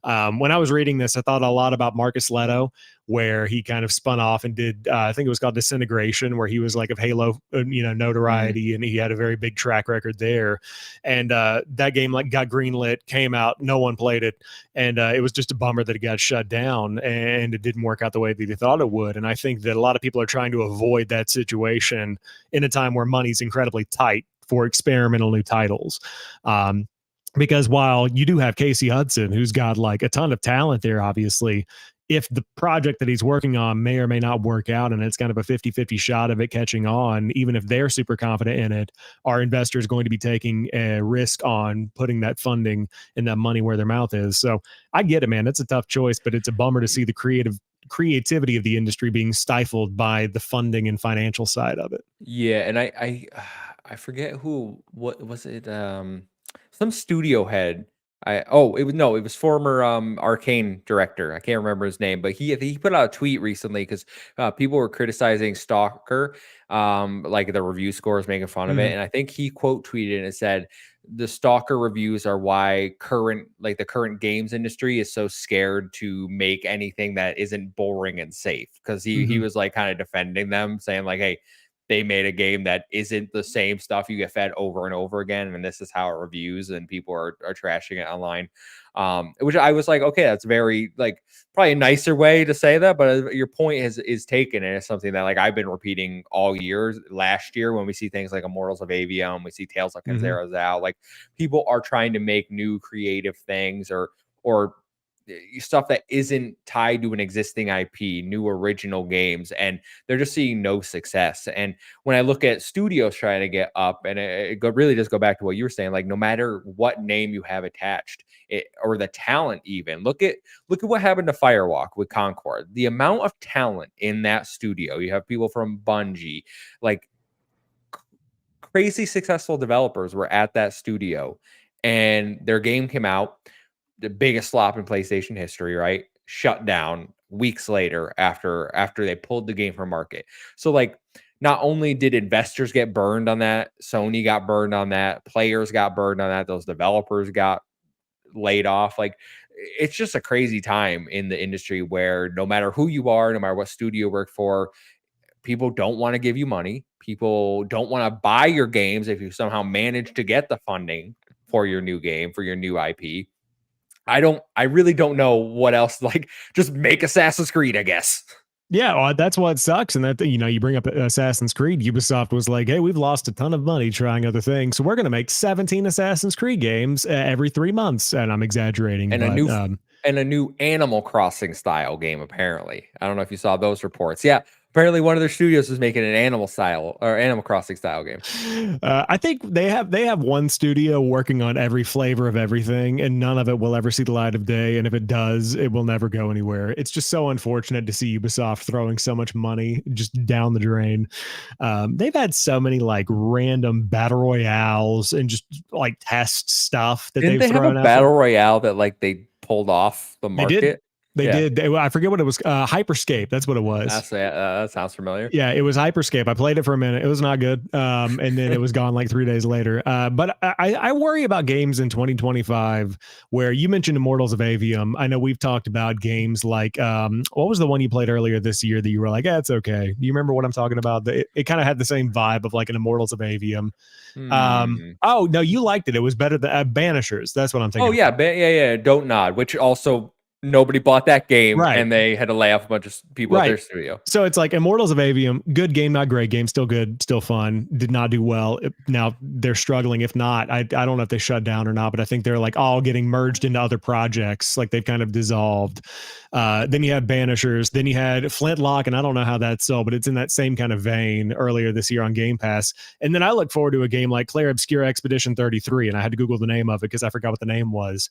When I was reading this, I thought a lot about Marcus Leto, where he kind of spun off and did, I think it was called Disintegration, where he was like of Halo, Mhm. notoriety, and he had a very big track record there. And that game like got greenlit, came out, no one played it, and it was just a bummer that it got shut down and it didn't work out the way that they thought it would. And I think that a lot of people are trying to avoid that situation in a time where money's incredibly tight for experimental new titles. Um, because while you do have Casey Hudson, who's got like a ton of talent there, obviously, if the project that he's working on may or may not work out and it's kind of a 50-50 shot of it catching on, even if they're super confident in it, are investors going to be taking a risk on putting that funding and that money where their mouth is? So I get it, man. It's a tough choice, but it's a bummer to see the creativity of the industry being stifled by the funding and financial side of it. Yeah, and I forget who what was it, some studio head. It was no, it was former Arcane director. I can't remember his name, but he put out a tweet recently because people were criticizing Stalker, like the review scores making fun of it. Mhm. And I think he quote tweeted and it said the Stalker reviews are why the current games industry is so scared to make anything that isn't boring and safe. Because he Mhm. was like kind of defending them, saying like, hey, they made a game that isn't the same stuff you get fed over and over again, and this is how it reviews, and people are trashing it online. Which I was like, okay, that's very like probably a nicer way to say that, but your point is taken, and it's something that like I've been repeating all year. Last year, when we see things like Immortals of Avium, we see Tales of Mhm. Zero's out, like people are trying to make new creative things or stuff that isn't tied to an existing IP, new original games, and they're just seeing no success. And when I look at studios trying to get up, and really does go back to what you were saying, like no matter what name you have attached, or the talent, even look at what happened to Firewalk with Concord. The amount of talent in that studio. You have people from Bungie, like crazy successful developers were at that studio, and their game came out, the biggest flop in PlayStation history, right? Shut down weeks later after they pulled the game from market. So like not only did investors get burned on that, Sony got burned on that, players got burned on that, those developers got laid off. Like it's just a crazy time in the industry where no matter who you are, no matter what studio you work for, people don't want to give you money. People don't want to buy your games if you somehow manage to get the funding for your new game, for your new IP. I really don't know what else, like just make Assassin's Creed, I guess. Yeah, well, that's what sucks. And that, you bring up Assassin's Creed. Ubisoft was like, "Hey, we've lost a ton of money trying other things, so we're going to make 17 Assassin's Creed games every 3 months." And I'm exaggerating, And a but new and a new Animal Crossing style game, apparently. I don't know if you saw those reports. Yeah, apparently one of their studios is making an animal style or Animal Crossing style game. I think they have one studio working on every flavor of everything, and none of it will ever see the light of day. And if it does, it will never go anywhere. It's just so unfortunate to see Ubisoft throwing so much money just down the drain. They've had so many like random battle royales and just like test stuff that Didn't they've they have a thrown out there. battle royale that like they pulled off the They did. market? They Yeah, did. I forget what it was. Hyperscape. That's what it was. that sounds familiar. Yeah, it was Hyperscape. I played it for a minute. It was not good. And then it was gone like 3 days later. But I worry about games in 2025 where you mentioned Immortals of Avium. I know we've talked about games like what was the one you played earlier this year that you were like, yeah, it's okay. Do you remember what I'm talking about? It kind of had the same vibe of like an Immortals of Avium. Hmm. Oh no, you liked it. It was better than Banishers. That's what I'm Oh thinking yeah, about. yeah. Don't Nod, which also nobody bought that game, Right. and they had to lay off a bunch of people at Right. their studio. So it's like Immortals of Avium, good game, not great game, still good, still fun. Did not do well. Now they're struggling. If not, I don't know if they shut down or not, but I think they're like all getting merged into other projects. Like they've kind of dissolved. Then you have Banishers. Then you had Flintlock, and I don't know how that's sold, but it's in that same kind of vein earlier this year on Game Pass. And then I look forward to a game like Claire Obscure Expedition 33, and I had to Google the name of it because I forgot what the name was.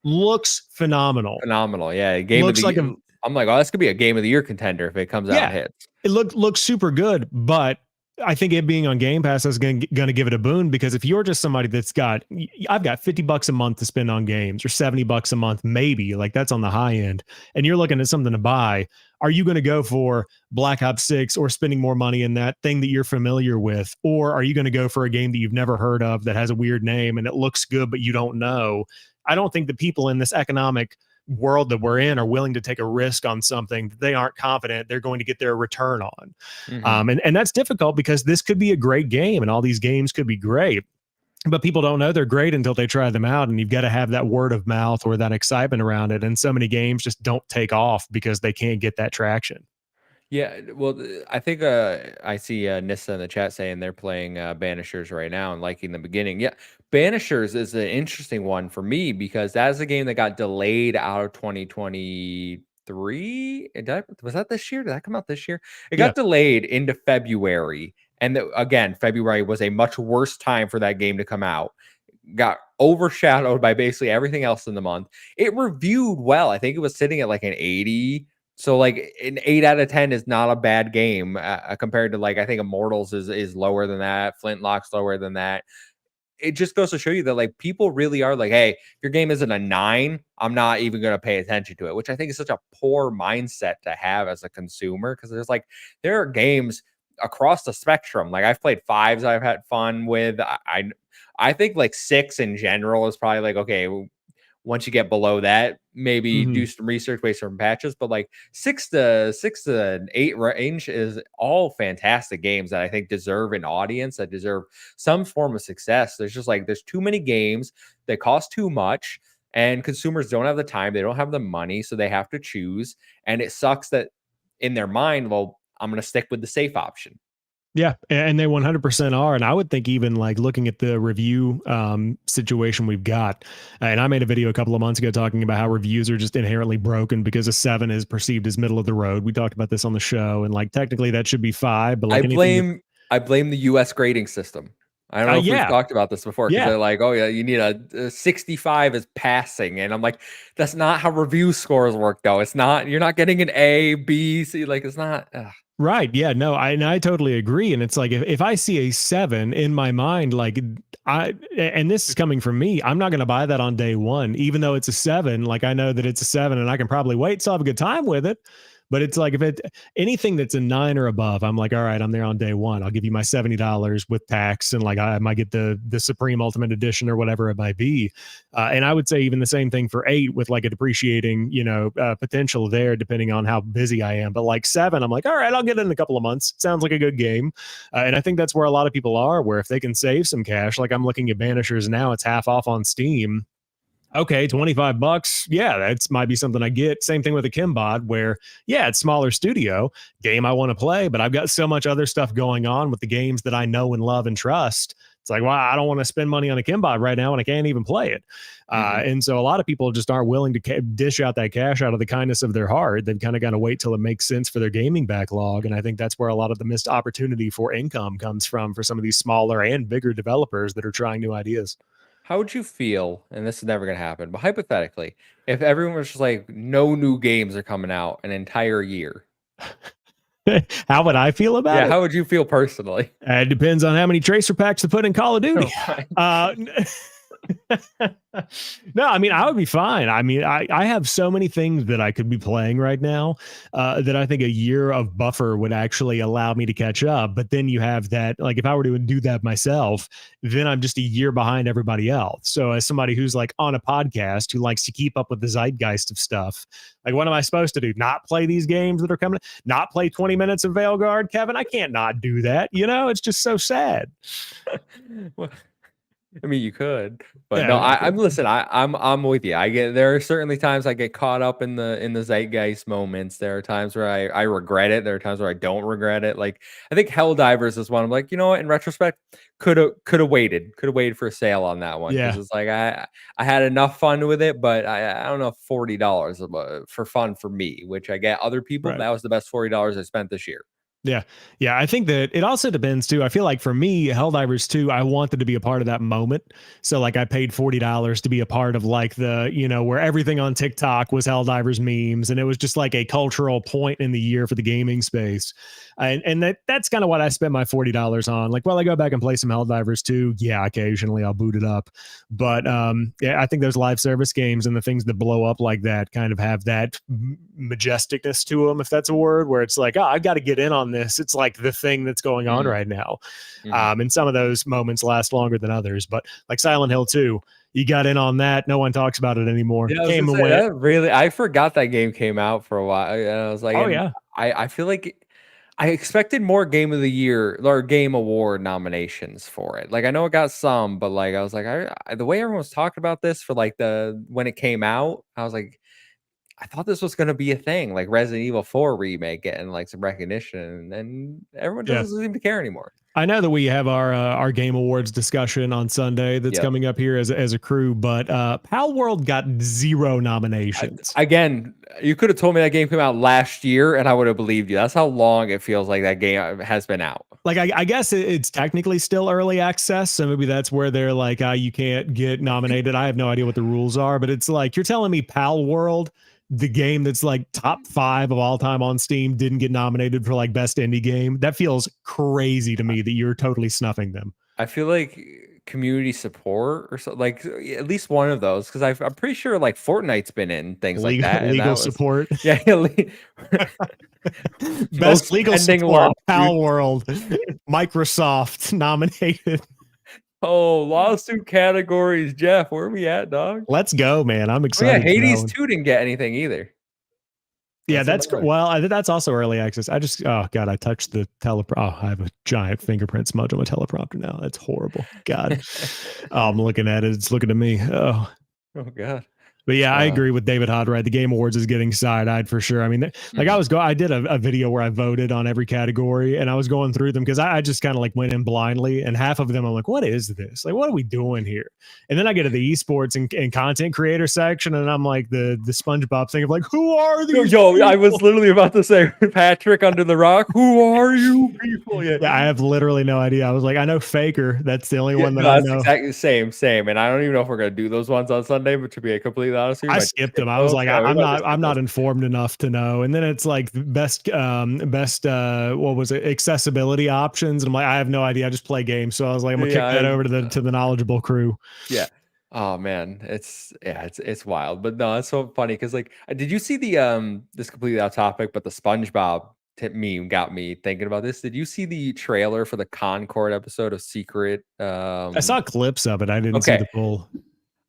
Looks phenomenal. Phenomenal, yeah. Game of Looks the like year. a I'm like, oh, this could be a game of the year contender if it comes out and Yeah, hits. it looks super good, but I think it being on Game Pass is going to give it a boon because if you're just somebody that's got, I've got $50 a month to spend on games or $70 a month, maybe like that's on the high end, and you're looking at something to buy, are you going to go for Black Ops 6 or spending more money in that thing that you're familiar with? Or are you going to go for a game that you've never heard of that has a weird name and it looks good, but you don't know? I don't think the people in this economic world that we're in are willing to take a risk on something that they aren't confident they're going to get their return on. Hmm. And that's difficult because this could be a great game and all these games could be great. But people don't know they're great until they try them out. And you've got to have that word of mouth or that excitement around it. And so many games just don't take off because they can't get that traction. Yeah, well, I think I see Nissa in the chat saying they're playing Banishers right now and liking the beginning. Yeah, Banishers is an interesting one for me because that's a game that got delayed out of 2023. Was that this year? Did that come out this year? It Yeah. got delayed into February, and again, February was a much worse time for that game to come out. Got overshadowed by basically everything else in the month. It reviewed well. I think it was sitting at like an 80. So like an 8 out of 10 is not a bad game compared to like I think Immortals is lower than that. Flintlock's lower than that. It just goes to show you that like people really are like, hey, if your game isn't a 9, I'm not even going to pay attention to it, which I think is such a poor mindset to have as a consumer because there are games across the spectrum. Like I've played 5s I've had fun with. I think like 6 in general is probably like okay, Once you get below that, maybe Mhm. do some research, wait some patches. But like 6 to 8 range is all fantastic games that I think deserve an audience, that deserve some form of success. There's too many games that cost too much, and consumers don't have the time, they don't have the money, so they have to choose. And it sucks that in their mind, well, I'm going to stick with the safe option. Yeah, and they 100% are. And I would think even like looking at the review situation we've got, and I made a video a couple of months ago talking about how reviews are just inherently broken because a 7 is perceived as middle of the road. We talked about this on the show, and like technically that should be 5, but I like anything that, blame I blame the US grading system. I don't know if we've yeah, talked about this before, because yeah. they're like, "Oh yeah, you need a 65 as passing," and I'm like, "That's not how review scores work, though. It's not. You're not getting an A, B, C. Like it's not." Ugh. Right. Yeah. No, I totally agree. And it's like if I see a 7 in my mind, like and this is coming from me, I'm not going to buy that on day one, even though it's a 7. Like I know that it's a 7 and I can probably wait, so I have a good time with it. But it's like if it anything that's a 9 or above, I'm like, all right, I'm there on day one. I'll give you my $70 with tax, and like I might get the Supreme Ultimate Edition or whatever it might be. And I would say even the same thing for 8 with like a depreciating, potential there depending on how busy I am. But like 7, I'm like, all right, I'll get it in a couple of months. Sounds like a good game. And I think that's where a lot of people are, where if they can save some cash, like I'm looking at Banishers now, it's half off on Steam. Okay, $25. Yeah, that's might be something I get. Same thing with a Kimbot, where yeah, it's smaller studio game I want to play, but I've got so much other stuff going on with the games that I know and love and trust. It's like, well, I don't want to spend money on a Kimbot right now, and I can't even play it. Mhm. And so a lot of people just aren't willing to dish out that cash out of the kindness of their heart. They've kind of got to wait till it makes sense for their gaming backlog, and I think that's where a lot of the missed opportunity for income comes from for some of these smaller and bigger developers that are trying new ideas. How would you feel, and this is never gonna happen, but hypothetically, if everyone was just like, no new games are coming out an entire year? How would I feel about Yeah, it? how would you feel personally? It depends on how many tracer packs to put in Call of Duty. Right. Uh, no, I mean, I would be fine. I mean, I have so many things that I could be playing right now that I think a year of buffer would actually allow me to catch up. But then you have that, like, if I were to do that myself, then I'm just a year behind everybody else. So, as somebody who's like on a podcast who likes to keep up with the zeitgeist of stuff, like, what am I supposed to do? Not play these games that are coming? Not play 20 minutes of Veilguard, Kevin? I can't not do that. It's just so sad. Well, I mean, you could, but no, Yeah. I'm listen, I'm with you. There are certainly times I get caught up in the zeitgeist moments. There are times where I regret it. There are times where I don't regret it. Like I think Helldivers is one. I'm like, you know what? In retrospect, could have waited for a sale on that one, because Yeah. it's like I had enough fun with it, but I don't know, $40 for fun for me, which I get other people. Right. That was the best $40 I spent this year. Yeah. Yeah. I think that it also depends too. I feel like for me, Helldivers 2, I wanted to be a part of that moment. So like I paid $40 to be a part of like where everything on TikTok was Helldivers memes. And it was just like a cultural point in the year for the gaming space. And that's kind of what I spent my $40 on. Like, well, I go back and play some Helldivers 2. Yeah, occasionally I'll boot it up. But yeah, I think those live service games and the things that blow up like that kind of have that majesticness to them, if that's a word, where it's like, oh, I've got to get in on this. It's like the thing that's going on Mm, right now. mhm. And some of those moments last longer than others, but like Silent Hill 2, you got in on that. No one talks about it anymore. Yeah, I was gonna Came and say went. that really. I forgot that game came out for a while, and I was like, Oh and yeah. I feel like I expected more Game of the Year or Game Award nominations for it. Like I know it got some, but like I was like, the way everyone was talking about this for like the when it came out, I was like, I thought this was gonna be a thing, like Resident Evil 4 remake getting like some recognition, and everyone Yeah. doesn't seem to care anymore. I know that we have our Game Awards discussion on Sunday that's Yep. coming up here as a crew, but Pal World got 0 nominations. Again, you could have told me that game came out last year, and I would have believed you. That's how long it feels like that game has been out. Like I guess it's technically still early access, so maybe that's where they're like, you can't get nominated. I have no idea what the rules are, but it's like you're telling me Pal World, the game that's like top 5 of all time on Steam, didn't get nominated for like best indie game. That feels crazy to me that you're totally snuffing them. I feel like community support or so, like at least one of those, because I'm pretty sure like Fortnite's been in things like Legal that, and legal that was support. yeah, Best most legal pending support, lawsuit. Pal World, Microsoft nominated. Oh, lawsuit categories, Jeff. Where are we at, dog? Let's go, man. I'm Oh yeah, excited for that Hades one. 2 didn't get anything either. Yeah, That's that's another. well, I think that's also early access. I just oh god, I touched the teleprompter. Oh, I have a giant fingerprint smudge on my teleprompter now. That's horrible. God. Oh, I'm looking at it. It's looking at me. Oh. Oh god. But yeah, I Uh, agree with David Hodright. The Game Awards is getting side-eyed for sure. I mean, like mhm. I did a video where I voted on every category, and I was going through them because I just kind of like went in blindly, and half of them I'm like, what is this? Like, what are we doing here? And then I get to the esports and content creator section, and I'm like the SpongeBob thing of like, who are these Yo, I was people? literally about to say Patrick under the rock. Who are you people? Yeah. Yeah, I have literally no idea. I was like, I know Faker. That's the only Yeah, one that no, I that's know. exactly the same. And I don't even know if we're gonna do those ones on Sunday, but to be completely honest with you, we I might just skipped skip them. I was those. like, Yeah, we might just skip I'm those. not informed enough to know. And then it's like best what was it, accessibility options. And I'm like, I have no idea. I just play games. So I was like, I'm gonna kick that Yeah, over to the knowledgeable crew. yeah. Oh man, it's wild. But no, it's so funny because like, did you see the this completely off topic, but the SpongeBob meme got me thinking about this. Did you see the trailer for the Concord episode of Secret? I saw clips of it. I didn't see Okay, the full.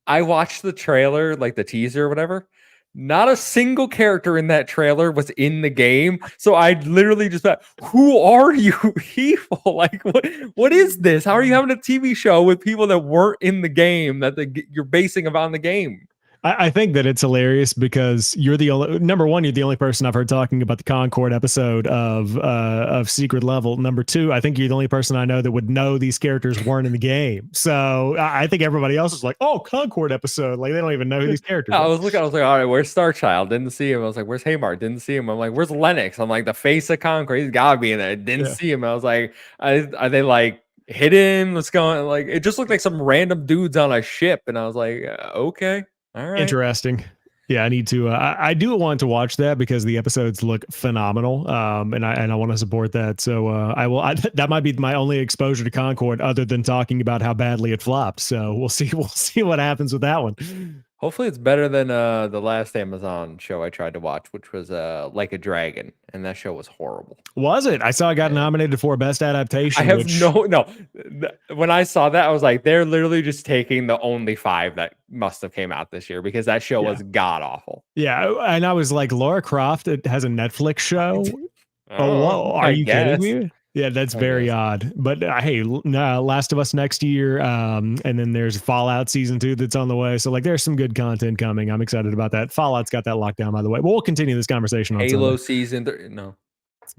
I watched the trailer, like the teaser or whatever. Not a single character in that trailer was in the game. So I literally just thought, who are you people? Like, what is this? How are you having a TV show with people that weren't in the game that you're basing on the game? I think that it's hilarious because you're the only number one, you're the only person I've heard talking about the Concord episode of Secret Level. Number two, I think you're the only person I know that would know these characters weren't in the game. So I think everybody else is like, oh, Concord episode. Like they don't even know who these characters I are. was looking, I was like, all right, where's Starchild? Didn't see him. I was like, where's Haymar? Didn't see him. I'm like, where's Lennox? I'm like, the face of Concord. He's gotta be in there. Didn't Yeah. see him. I was like, are they like hidden? What's going like it just looked like some random dudes on a ship. And I was like, okay, all right. Interesting. Yeah, I need to. I do want to watch that because the episodes look phenomenal, and I want to support that. So I will. That might be my only exposure to Concord, other than talking about how badly it flopped. So we'll see. We'll see what happens with that one. Hopefully it's better than the last Amazon show I tried to watch, which was Like a Dragon, and that show was horrible. Was it? I saw it got Yeah. nominated for best I adaptation, have which no. When I saw that, I was like, they're literally just taking the only 5 that must have came out this year because that show yeah, was god awful. yeah, and I was like, Laura Croft it has a Netflix show. Oh, Oh, whoa, are I you kidding guess. me? Yeah, that's I very guess. odd. But hey, Last of Us next year, and then there's Fallout season 2 that's on the way. So like, there's some good content coming. I'm excited about that. Fallout's got that locked down, by the way. But we'll continue this conversation on Halo Sunday. season 3. No.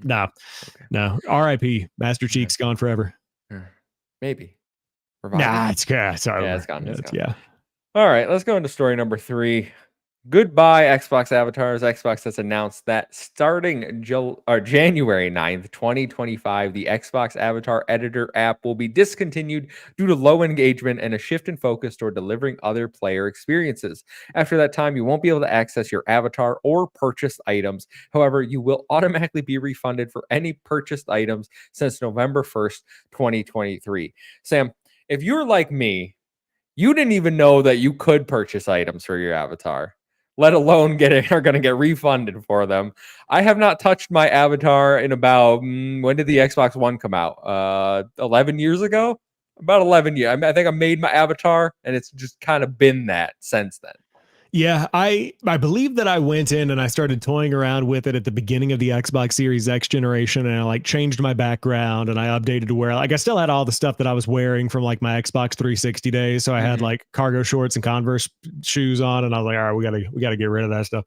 No, Okay. no. R.I.P. Master Yeah. Chief's gone forever. Maybe. Revival? Nah, it's Yeah, over. it's gone. It's gone. Yeah. All right, let's go into story number 3. Goodbye, Xbox avatars. Xbox has announced that starting January 9th, 2025, the Xbox Avatar Editor app will be discontinued due to low engagement and a shift in focus toward delivering other player experiences. After that time, you won't be able to access your avatar or purchased items. However, you will automatically be refunded for any purchased items since November 1st, 2023. Sam, if you're like me, you didn't even know that you could purchase items for your avatar, let alone are going to get refunded for them. I have not touched my avatar in about when did the Xbox One come out? 11 years ago? About 11 years. I think I made my avatar and it's just kind of been that since then. Yeah, I believe that I went in and I started toying around with it at the beginning of the Xbox Series X generation, and I like changed my background and I updated to where like I still had all the stuff that I was wearing from like my Xbox 360 days. So I had like cargo shorts and Converse shoes on, and I was like, all right, we gotta get rid of that stuff.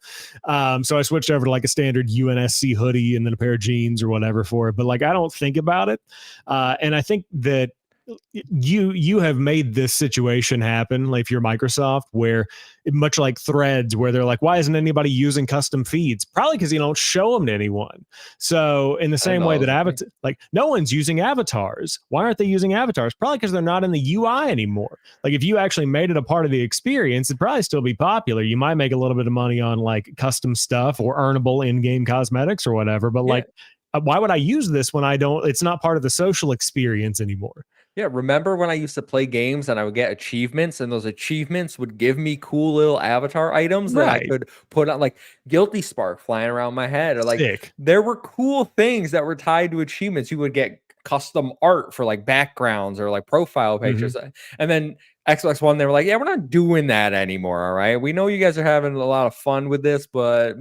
So I switched over to like a standard UNSC hoodie and then a pair of jeans or whatever for it. But like I don't think about it, and I think that you have made this situation happen, like if you're Microsoft, where much like Threads, where they're like, why isn't anybody using custom feeds? Probably because you don't show them to anyone. So in the I didn't same know way that that was a thing. like no one's using avatars. Why aren't they using avatars? Probably because they're not in the UI anymore. Like if you actually made it a part of the experience, it'd probably still be popular. You might make a little bit of money on like custom stuff or earnable in-game cosmetics or whatever. But Yeah. like, why would I use this when I don't? It's not part of the social experience anymore. Yeah, remember when I used to play games and I would get achievements and those achievements would give me cool little avatar items that I Right. could put on like Guilty Spark flying around my head or like Sick. there were cool things that were tied to achievements. You would get custom art for like backgrounds or like profile Mhm. pictures. And then Xbox One, they were like, yeah, we're not doing that anymore. All right. We know you guys are having a lot of fun with this, but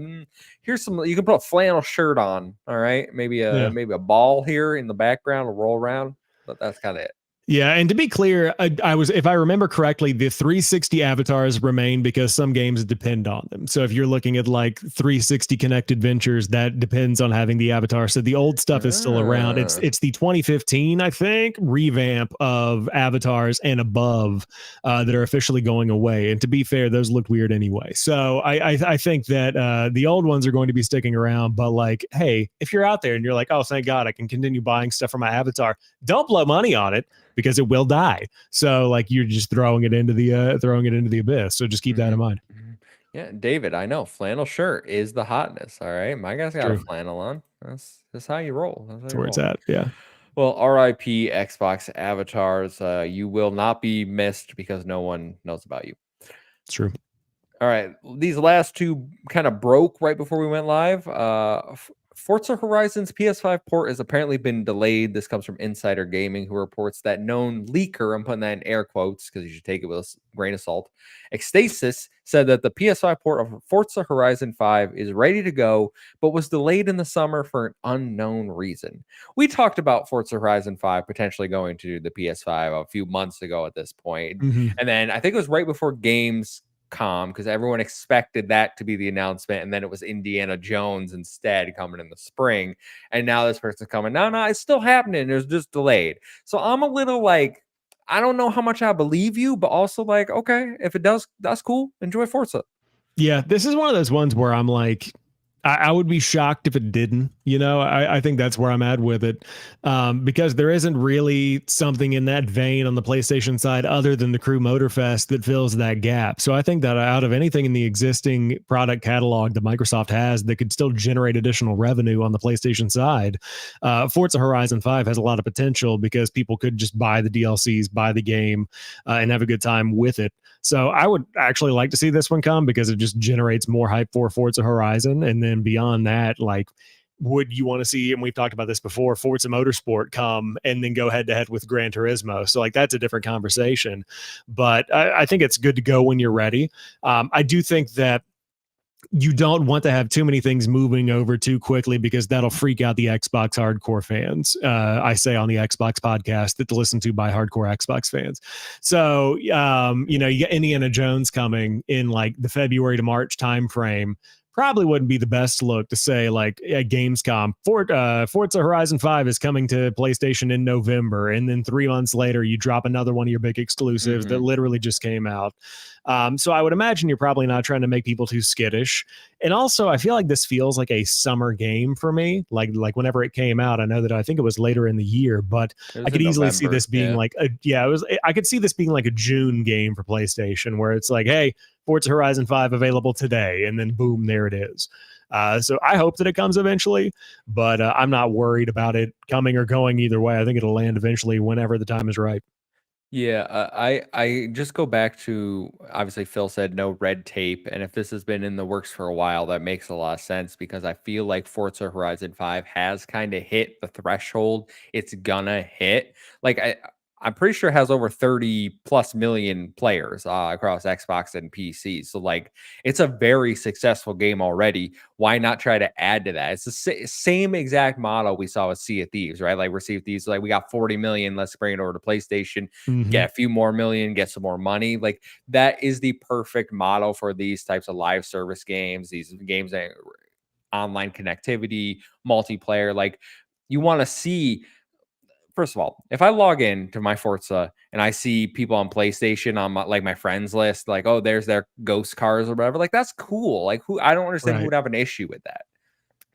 here's some, you can put a flannel shirt on. All right. Yeah. Maybe a ball here in the background will roll around, but that's kind of it. Yeah, and to be clear, I was, if I remember correctly, the 360 avatars remain because some games depend on them. So if you're looking at like 360 connected ventures, that depends on having the avatar. So the old stuff is still around. Ah. It's the 2015, I think, revamp of avatars and above that are officially going away. And to be fair, those looked weird anyway. So I think that the old ones are going to be sticking around. But like, hey, if you're out there and you're like, oh, thank God, I can continue buying stuff from my avatar, don't blow money on it because it will die. So like you're just throwing it into the abyss. So just keep that in Mhm, mind. mhm. Yeah, David, I know flannel shirt is the hotness. All right, my guy's got a True. flannel on. That's how you roll. That's how That's you where it's roll. at. Yeah, Well, RIP Xbox avatars. You will not be missed because no one knows about you. it's true. All right, these last two kind of broke right before we went live. Forza Horizon's PS5 port has apparently been delayed. This comes from Insider Gaming, who reports that known leaker, I'm putting that in air quotes because you should take it with a grain of salt, Xtasis, said that the PS5 port of Forza Horizon 5 is ready to go, but was delayed in the summer for an unknown reason. We talked about Forza Horizon 5 potentially going to the PS5 a few months ago at this point. Mm-hmm. And then I think it was right before Games because everyone expected that to be the announcement, and then it was Indiana Jones instead coming in the spring, and now this person's coming. No, it's still happening. It's just delayed. So I'm a little like, I don't know how much I believe you, but also like, okay, if it does, that's cool. Enjoy Forza. Yeah, this is one of those ones where I'm like, I would be shocked if it didn't. You know, I think that's where I'm at with it, because there isn't really something in that vein on the PlayStation side other than the Crew Motorfest that fills that gap. So I think that out of anything in the existing product catalog that Microsoft has that could still generate additional revenue on the PlayStation side, Forza Horizon 5 has a lot of potential because people could just buy the DLCs, buy the game, and have a good time with it. So I would actually like to see this one come because it just generates more hype for Forza Horizon. And then beyond that, like, would you want to see, and we've talked about this before, Forza Motorsport come and then go head to head with Gran Turismo? So like that's a different conversation. But I think it's good to go when you're ready. I do think that you don't want to have too many things moving over too quickly because that'll freak out the Xbox hardcore fans. I say on the Xbox podcast that to listen to by hardcore Xbox fans. So, you know, you get Indiana Jones coming in like the February to March timeframe. Probably wouldn't be the best look to say like at Gamescom, Forza Horizon 5 is coming to PlayStation in November. And then 3 months later, you drop another one of your big exclusives that Mhm. literally just came out. So I would imagine you're probably not trying to make people too skittish. And also, I feel like this feels like a summer game for me. Like whenever it came out, I know that I think it was later in the year, but It I was could in easily see November. this being Yeah. like a yeah, it was. I could see this being like a June game for PlayStation, where it's like, hey, Forza Horizon 5 available today, and then boom, there it is. So I hope that it comes eventually, but I'm not worried about it coming or going either way. I think it'll land eventually whenever the time is right. Yeah, I just go back to obviously Phil said no red tape, and if this has been in the works for a while, that makes a lot of sense because I feel like Forza Horizon 5 has kind of hit the threshold it's gonna hit. Like I'm pretty sure it has over 30 plus million players across Xbox and PC. So like it's a very successful game already. Why not try to add to that? It's the same exact model we saw with Sea of Thieves, right? Like we're Sea of Thieves, like we got 40 million, let's bring it over to PlayStation, Mm-hmm. get a few more million, get some more money. Like that is the perfect model for these types of live service games, these games that online connectivity, multiplayer. Like you want to see, first of all, if I log in to my Forza and I see people on PlayStation on my, like my friends list, like, oh, there's their ghost cars or whatever, like that's cool. Like who, I don't understand who Right. would have an issue with that.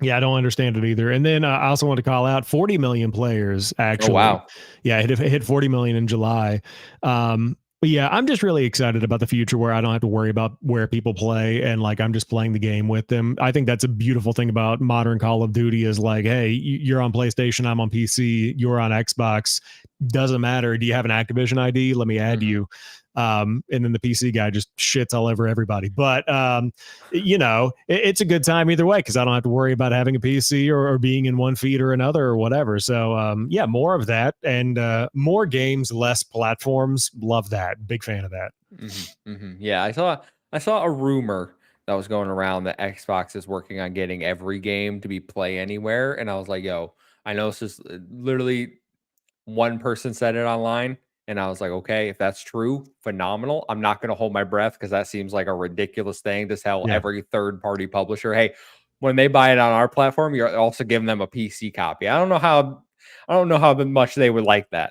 Yeah, I don't understand it either. And then I also want to call out 40 million players Oh actually. wow. Yeah, it hit 40 million in July. But yeah, I'm just really excited about the future where I don't have to worry about where people play and like I'm just playing the game with them. I think that's a beautiful thing about modern Call of Duty is like, hey, you're on PlayStation, I'm on PC, you're on Xbox. Doesn't matter. Do you have an Activision ID? Let me add Hmm. you. And then the PC guy just shits all over everybody. But it's a good time either way because I don't have to worry about having a PC or being in one feed or another or whatever. So yeah, more of that and more games, less platforms. Love that. Big fan of that. Yeah, I saw a rumor that was going around that Xbox is working on getting every game to be play anywhere, and I was like, "Yo, I know this is literally one person said it online." And I was like, okay, if that's true, phenomenal. I'm not going to hold my breath because that seems like a ridiculous thing to tell Yeah. every third party publisher, hey, when they buy it on our platform, you're also giving them a PC copy. I don't know how much they would like that.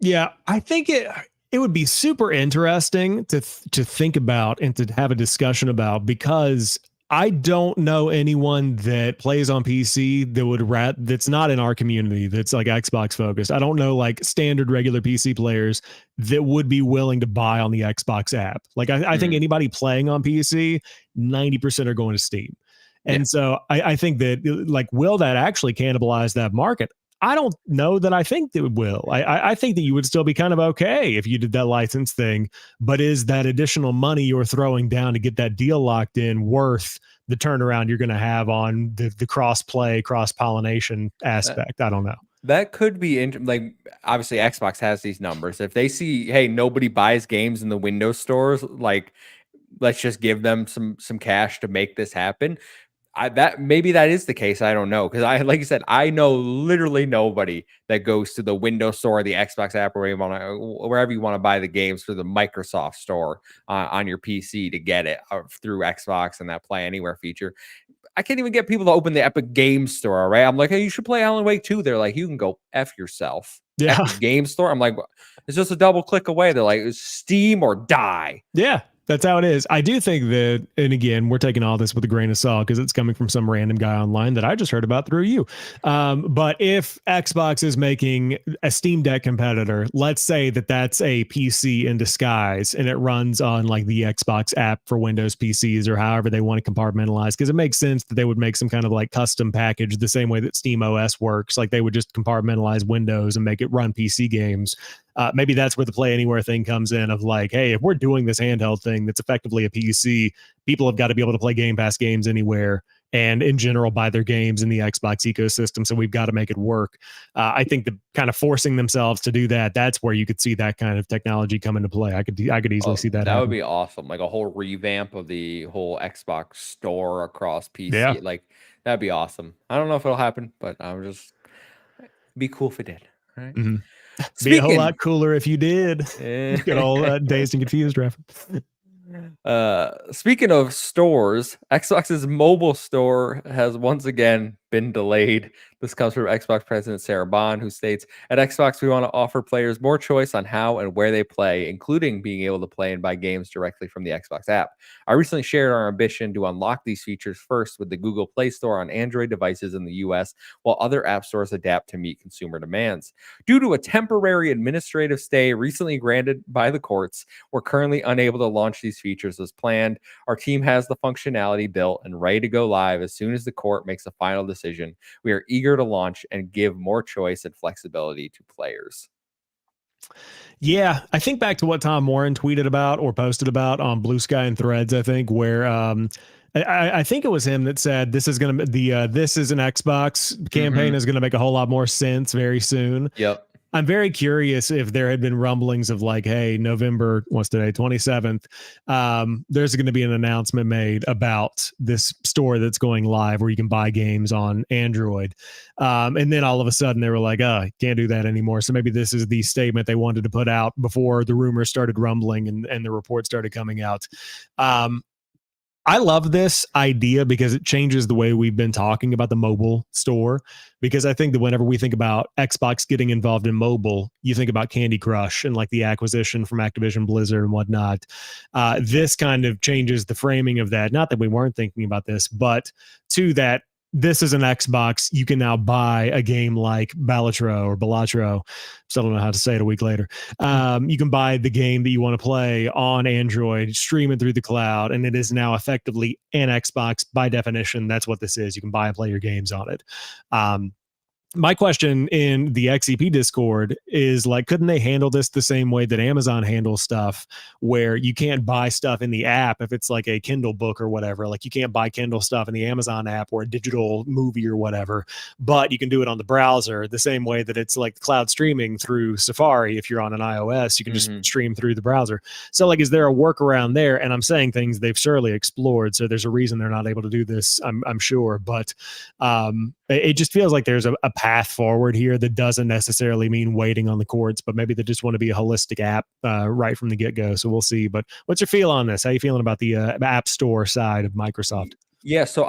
Yeah, I think it would be super interesting to think about and to have a discussion about because I don't know anyone that plays on PC that that's not in our community that's like Xbox focused. I don't know like standard regular PC players that would be willing to buy on the Xbox app. Like I think Mhm. anybody playing on PC, 90% are going to Steam. Yeah. And so I think that like, will that actually cannibalize that market? I don't know that I think that it will. I think that you would still be kind of okay if you did that license thing, but is that additional money you're throwing down to get that deal locked in worth the turnaround you're going to have on the cross play, cross pollination That aspect? I don't know. that could be like obviously Xbox has these numbers. If they see, hey, nobody buys games in the Windows stores, like let's just give them some cash to make this happen. That maybe that is the case. I don't know because I like you said, I know literally nobody that goes to the Windows store, the Xbox app, or wherever you want to buy the games through the Microsoft store on your PC to get it through Xbox and that Play Anywhere feature. I can't even get people to open the Epic Games Store. All right, I'm like, hey, you should play Alan Wake 2. They're like, you can go f yourself. Yeah. Epic Games Store. I'm like, it's just a double click away. They're like, Steam or die. Yeah, that's how it is. I do think that, and again, we're taking all this with a grain of salt because it's coming from some random guy online that I just heard about through you. But if Xbox is making a Steam Deck competitor, let's say that that's a PC in disguise and it runs on like the Xbox app for Windows PCs or however they want to compartmentalize, because it makes sense that they would make some kind of like custom package the same way that Steam OS works. Like they would just compartmentalize Windows and make it run PC games. Maybe that's where the Play Anywhere thing comes in of like, hey, if we're doing this handheld thing that's effectively a PC, people have got to be able to play Game Pass games anywhere and in general buy their games in the Xbox ecosystem. So we've got to make it work. I think the kind of forcing themselves to do that, that's where you could see that kind of technology come into play. I could easily Oh, see that that would happen. be awesome. Like a whole revamp of the whole Xbox store across Yeah. PC. Like that'd be awesome. I don't know if it'll happen, but I would just be cool if it did. All right. Mhm. Be a whole Speaking lot cooler if you did. Good old Dazed and Confused reference. Speaking of stores, Xbox's mobile store has once again been delayed. This comes from Xbox President Sarah Bond, who states, at Xbox, we want to offer players more choice on how and where they play, including being able to play and buy games directly from the Xbox app. I recently shared our ambition to unlock these features first with the Google Play Store on Android devices in the US, while other app stores adapt to meet consumer demands. Due to a temporary administrative stay recently granted by the courts, we're currently unable to launch these features as planned. Our team has the functionality built and ready to go live as soon as the court makes a final decision. We are eager to launch and give more choice and flexibility to players. Yeah, I think back to what Tom Warren tweeted about or posted about on Blue Sky and Threads. I think where I think it was him that said this is going to this is an Xbox campaign Hmm. is going to make a whole lot more sense very soon. Yep. I'm very curious if there had been rumblings of like, hey, November, what's today, 27th, there's going to be an announcement made about this store that's going live where you can buy games on Android. And then all of a sudden they were like, oh, can't do that anymore. So maybe this is the statement they wanted to put out before the rumors started rumbling and the reports started coming out. Um, I love this idea because it changes the way we've been talking about the mobile store. Because I think that whenever we think about Xbox getting involved in mobile, you think about Candy Crush and like the acquisition from Activision Blizzard and whatnot. This kind of changes the framing of that. Not that we weren't thinking about this, but to that, this is an Xbox. You can now buy a game like Balatro or Balatro. Still don't know how to say it a week later. You can buy the game that you want to play on Android, stream it through the cloud, and it is now effectively an Xbox by definition. That's what this is. You can buy and play your games on it. Um, my question in the XEP Discord is like, couldn't they handle this the same way that Amazon handles stuff, where you can't buy stuff in the app if it's like a Kindle book or whatever? Like, you can't buy Kindle stuff in the Amazon app or a digital movie or whatever, but you can do it on the browser the same way that it's like cloud streaming through Safari. If you're on an iOS, you can just Mhm. stream through the browser. So, like, is there a workaround there? And I'm saying things they've surely explored. So there's a reason they're not able to do this, I'm sure. But it just feels like there's a path forward here that doesn't necessarily mean waiting on the courts, but maybe they just want to be a holistic app right from the get go. So we'll see. But what's your feel on this? How you feeling about the App Store side of Microsoft? Yeah, so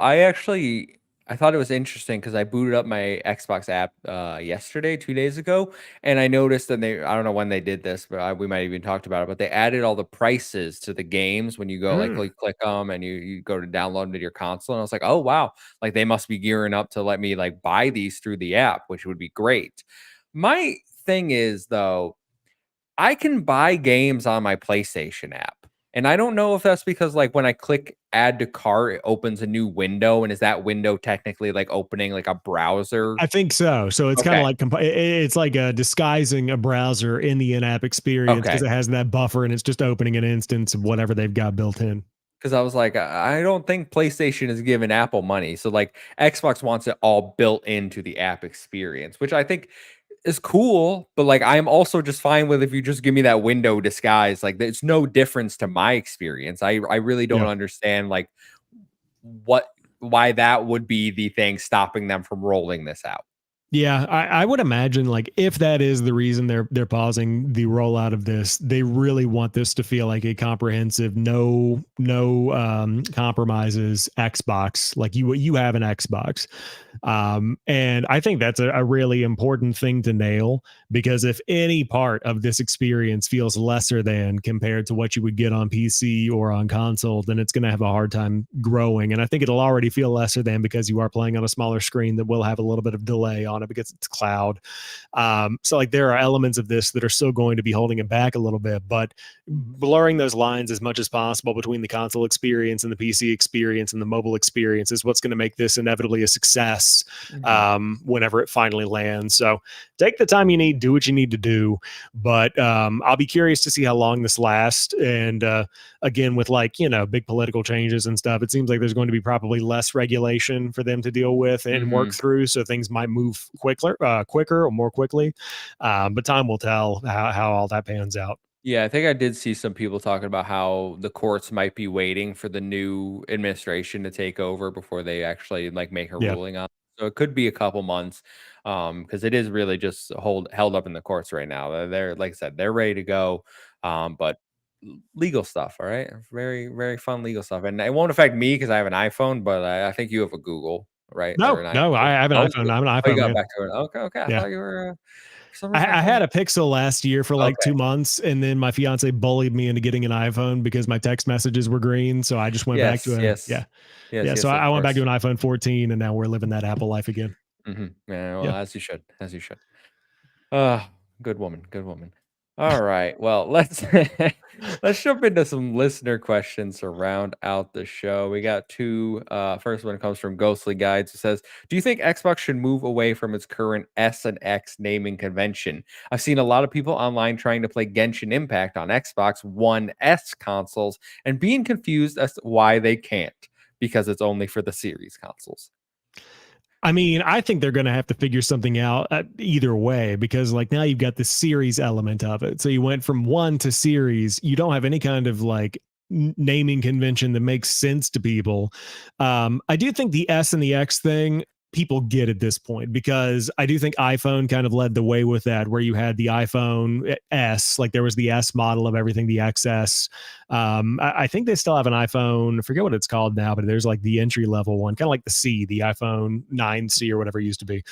I thought it was interesting because I booted up my Xbox app yesterday, 2 days ago, and I noticed that I don't know when they did this, but we might have even talked about it. But they added all the prices to the games when you go like Mm. click them and you go to download them to your console. And I was like, oh wow, like they must be gearing up to let me like buy these through the app, which would be great. My thing is though, I can buy games on my PlayStation app. And I don't know if that's because like when I click add to cart, it opens a new window. And is that window technically like opening like a browser? I think so. So it's kind of Okay. like it's like disguising a browser in the in-app experience because Okay. it has that buffer and it's just opening an instance of whatever they've got built in. Because I was like, I don't think PlayStation is giving Apple money. So like Xbox wants it all built into the app experience, which I think is cool. But like I'm also just fine with if you just give me that window disguise. Like it's no difference to my experience. I really don't Yeah. understand like what why that would be the thing stopping them from rolling this out. Yeah, I would imagine like if that is the reason they're pausing the rollout of this, they really want this to feel like a comprehensive, no compromises Xbox. Like you have an Xbox, and I think that's a really important thing to nail, because if any part of this experience feels lesser than compared to what you would get on PC or on console, then it's going to have a hard time growing. And I think it'll already feel lesser than because you are playing on a smaller screen that will have a little bit of delay on it because it's cloud. So like there are elements of this that are still going to be holding it back a little bit, but blurring those lines as much as possible between the console experience and the PC experience and the mobile experience is what's going to make this inevitably a success Mhm. whenever it finally lands. So take the time you need, do what you need to do. But I'll be curious to see how long this lasts. And again, with like, big political changes and stuff, it seems like there's going to be probably less regulation for them to deal with and work Mhm. through. So things might move quicker or more quickly. But time will tell how all that pans out. Yeah, I think I did see some people talking about how the courts might be waiting for the new administration to take over before they actually like make a Yeah. ruling on it. So it could be a couple months, because it is really just held up in the courts right now. They're like I said, they're ready to go, but legal stuff, all right, very very fun legal stuff, and it won't affect me because I have an iPhone, but I think you have a Google, right, or No, an no, I Android. have an Oh, iPhone. I'm an oh, you iPhone got man. back to it. Okay, okay. I Yeah. thought you were. For some reason, I I thought you. had a Pixel last year for like Okay. 2 months, and then my fiance bullied me into getting an iPhone because my text messages were green. So I just went back to Yes, a yes, yeah. yes, So yes. I Of went back to course. an iPhone 14, and now we're living that Apple life again. Yeah, well, Yeah. as you should, as you should. Ah, good woman, good woman. All right, well, let's let's jump into some listener questions to round out the show. We got two. First one comes from Ghostly Guides, who says, "Do you think Xbox should move away from its current S and X naming convention? I've seen a lot of people online trying to play Genshin Impact on Xbox One S consoles and being confused as to why they can't because it's only for the Series consoles." I mean, I think they're going to have to figure something out either way, because like now you've got the series element of it. So you went from one to series. You don't have any kind of like naming convention that makes sense to people. I do think the S and the X thing people get at this point, because I do think iPhone kind of led the way with that, where you had the iPhone S, like there was the S model of everything, the XS. I think they still have an iPhone. I forget what it's called now, but there's like the entry level one, kind of like the C, the iPhone 9C or whatever it used to be.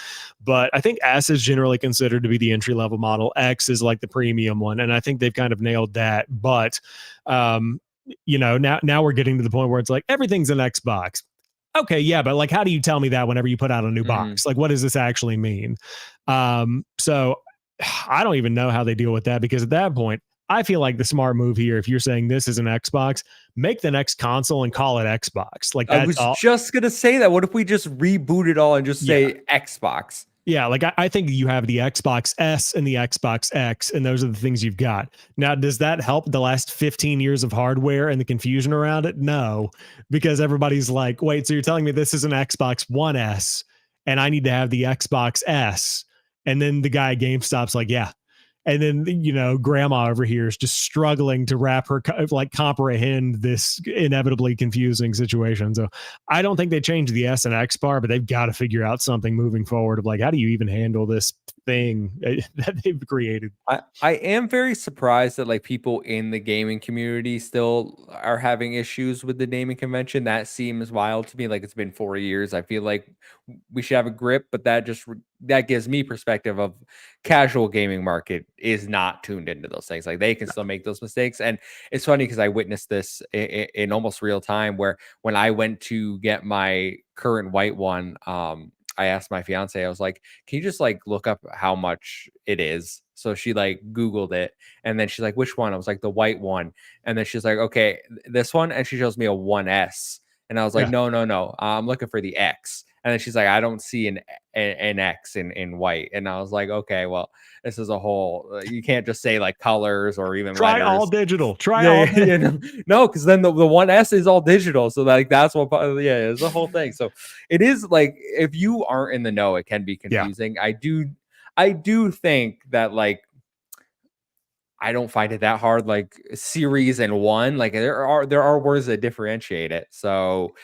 But I think S is generally considered to be the entry level model. X is like the premium one, and I think they've kind of nailed that. But now we're getting to the point where it's like everything's an Xbox. Okay, yeah, but like how do you tell me that whenever you put out a new Mhm. box? Like what does this actually mean? So I don't even know how they deal with that, because at that point I feel like the smart move here, if you're saying this is an Xbox, make the next console and call it Xbox. Like I that's was all. just gonna say that. What if we just reboot it all and just Yeah. say Xbox? Yeah, like I think you have the Xbox S and the Xbox X, and those are the things you've got. Now, does that help the last 15 years of hardware and the confusion around it? No, because everybody's like, wait, so you're telling me this is an Xbox One S and I need to have the Xbox S? And then the guy at GameStop's like, yeah, and then grandma over here is just struggling to wrap her like comprehend this inevitably confusing situation. So I don't think they changed the S and X bar, but they've got to figure out something moving forward of like, how do you even handle this thing that they've created? I am very surprised that like people in the gaming community still are having issues with the naming convention. That seems wild to me. Like it's been 4 years. I feel like we should have a grip, but that gives me perspective of casual gaming market is not tuned into those things. Like they can still make those mistakes, and it's funny because I witnessed this in almost real time. Where when I went to get my current white one, I asked my fiance, I was like, can you just like look up how much it is? So she like Googled it, and then she's like, which one? I was like, the white one. And then she's like, okay, this one. And she shows me a 1S. And I was like, Yeah. no, no, no. I'm looking for the X. And then she's like, I don't see an X in white. And I was like, okay, well, this is a whole, you can't just say like colors or even Try all letters. digital. Try all. Yeah, you know, no, because then the 1S is all digital. So like that's what, yeah, it's the whole thing. So it is like if you aren't in the know, it can be Yeah. confusing. I do think that like I don't find it that hard. Like series and one, like there are words that differentiate it. So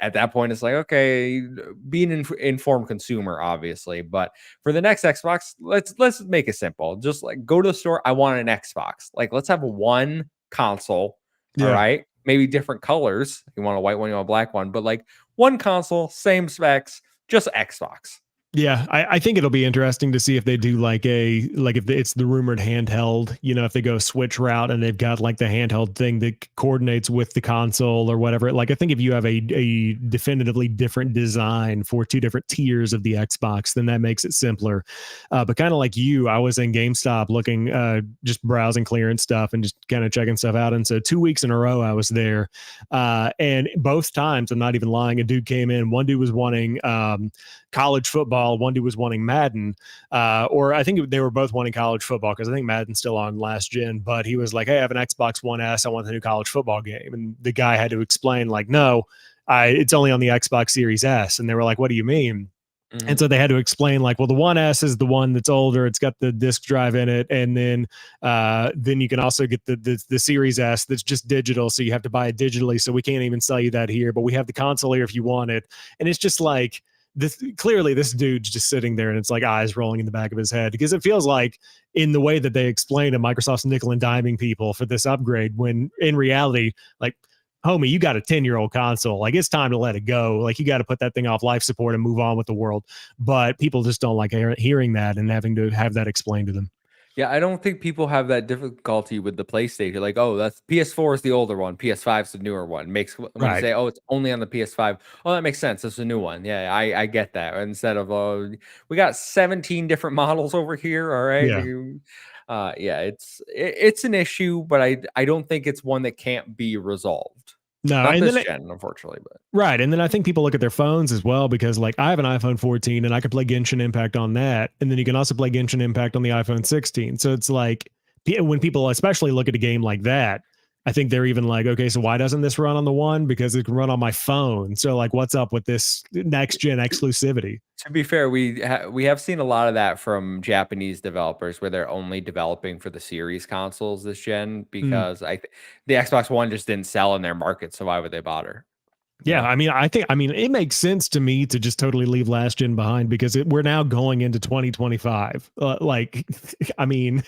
at that point, it's like okay, being an informed consumer, obviously. But for the next Xbox, let's make it simple. Just like go to the store. I want an Xbox. Like let's have one console. All Yeah. right, maybe different colors. You want a white one, you want a black one, but like one console, same specs, just Xbox. Yeah, I think it'll be interesting to see if they do like if it's the rumored handheld, if they go Switch route and they've got like the handheld thing that coordinates with the console or whatever. Like I think if you have a definitively different design for two different tiers of the Xbox, then that makes it simpler. But kind of like you, I was in GameStop looking, just browsing clearance stuff and just kind of checking stuff out. And so 2 weeks in a row I was there, and both times, I'm not even lying, a dude came in. One dude was wanting college football. One dude was wanting Madden, or I think they were both wanting college football because I think Madden's still on last gen. But he was like, "Hey, I have an Xbox One S. I want the new college football game." And the guy had to explain, like, "No, it's only on the Xbox Series S." And they were like, "What do you mean?" And Mhm. so they had to explain, like, well, the One S is the one that's older. It's got the disk drive in it, and then you can also get the Series S that's just digital. So you have to buy it digitally. So we can't even sell you that here, but we have the console here if you want it. And it's just like this. Clearly, this dude's just sitting there, and it's like eyes rolling in the back of his head because it feels like in the way that they explain it, Microsoft's nickel and diming people for this upgrade. When in reality, like homie, you got a 10-year-old console. Like it's time to let it go. Like you got to put that thing off life support and move on with the world. But people just don't like hearing that and having to have that explained to them. Yeah, I don't think people have that difficulty with the PlayStation. Like, oh, that's PS4 is the older one, PS5 is the newer one. Makes when you Right. say, oh, it's only on the PS5. Oh, that makes sense. It's a new one. Yeah, I get that. Instead of oh, we got 17 different models over here. All right. Yeah. Yeah, it's an issue, but I don't think it's one that can't be resolved. No, Not and this then gen, unfortunately, but right, and then I think people look at their phones as well because like I have an iPhone 14 and I can play Genshin Impact on that, and then you can also play Genshin Impact on the iPhone 16. So it's like when people especially look at a game like that, I think they're even like, okay, so why doesn't this run on the one? Because it can run on my phone. So like, what's up with this next gen exclusivity? to be fair, we have seen a lot of that from Japanese developers where they're only developing for the series consoles this gen Mm. because the Xbox One just didn't sell in their market, so why would they bother? You Yeah, know? I mean, it makes sense to me to just totally leave last gen behind because we're now going into 2025. Like, I mean,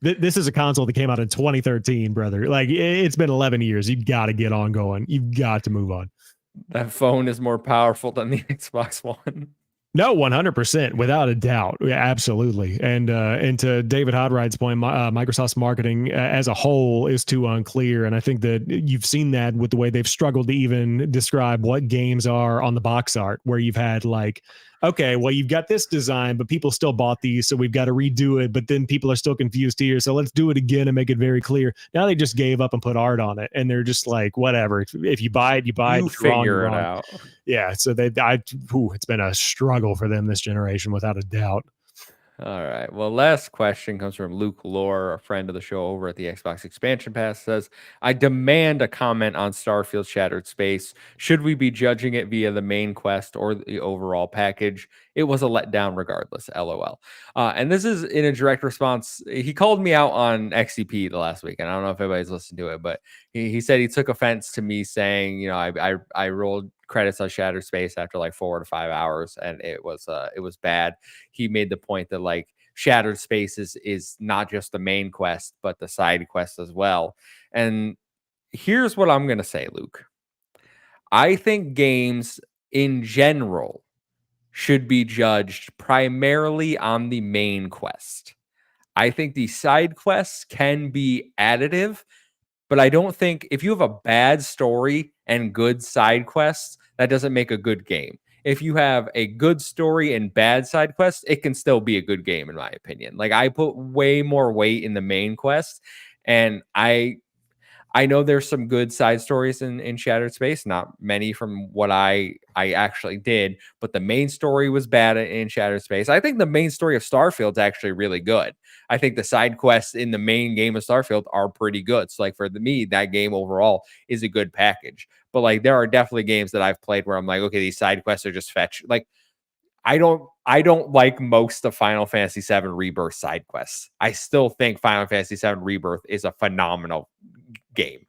this is a console that came out in 2013, brother. Like, it's been 11 years. You've got to get on going. You've got to move on. That phone is more powerful than the Xbox One. No, 100%, without a doubt. Yeah, absolutely. And to David Hodright's point, Microsoft's marketing as a whole is too unclear. And I think that you've seen that with the way they've struggled to even describe what games are on the box art, where you've had like okay, well, you've got this design, but people still bought these, so we've got to redo it. But then people are still confused here, so let's do it again and make it very clear. Now they just gave up and put art on it, and they're just like, whatever. If you buy it, you buy it. You If you're wrong, you're figure it wrong. out. Yeah. So it's been a struggle for them this generation, without a doubt. All right. Well, last question comes from Luke Lore, a friend of the show over at the Xbox Expansion Pass. Says, I demand a comment on Starfield Shattered Space. Should we be judging it via the main quest or the overall package? It was a letdown regardless. LOL. And this is in a direct response. He called me out on XCP the last week, and I don't know if everybody's listened to it, but he said he took offense to me saying, I rolled credits on Shattered Space after like 4 to 5 hours, and it was bad. He made the point that like Shattered Space is not just the main quest, but the side quest as well. And here's what I'm gonna say, Luke. I think games in general should be judged primarily on the main quest. I think the side quests can be additive, but I don't think if you have a bad story and good side quests, that doesn't make a good game. If you have a good story and bad side quests, it can still be a good game, in my opinion. Like I put way more weight in the main quest, and I know there's some good side stories in Shattered Space, not many from what I actually did, but the main story was bad in Shattered Space. I think the main story of Starfield's actually really good. I think the side quests in the main game of Starfield are pretty good. So like me, that game overall is a good package. But like there are definitely games that I've played where I'm like, okay, these side quests are just fetch. Like I don't like most of Final Fantasy VII Rebirth side quests. I still think Final Fantasy VII Rebirth is a phenomenal game.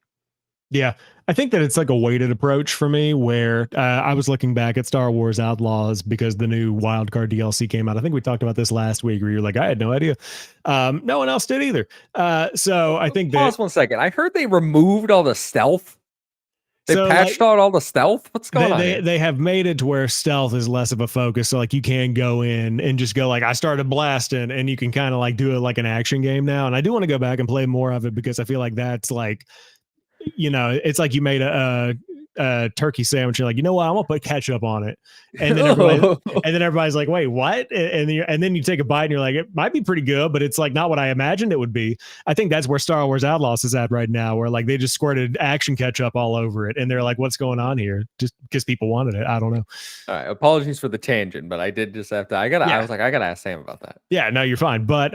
Yeah, I think that it's like a weighted approach for me where I was looking back at Star Wars Outlaws because the new Wildcard DLC came out. I think we talked about this last week where you're like, I had no idea. No one else did either. So I think Pause that 1 second. I heard they removed all the stealth. They so patched like out all the stealth. What's going they, on they here? they have made it to where stealth is less of a focus. So like you can go in and just go like I started blasting and you can kind of like do it like an action game now. And I do want to go back and play more of it because I feel like that's like it's like you made a turkey sandwich. You're like, you know what? I'm gonna put ketchup on it, and then everybody's like, wait, what? And then you take a bite and you're like, it might be pretty good, but it's like not what I imagined it would be. I think that's where Star Wars Outlaws is at right now, where like they just squirted action ketchup all over it, and they're like, what's going on here? Just because people wanted it. I don't know. All right, apologies for the tangent, but I did just have to. I Yeah. was like, I gotta ask Sam about that. Yeah, no, you're fine. But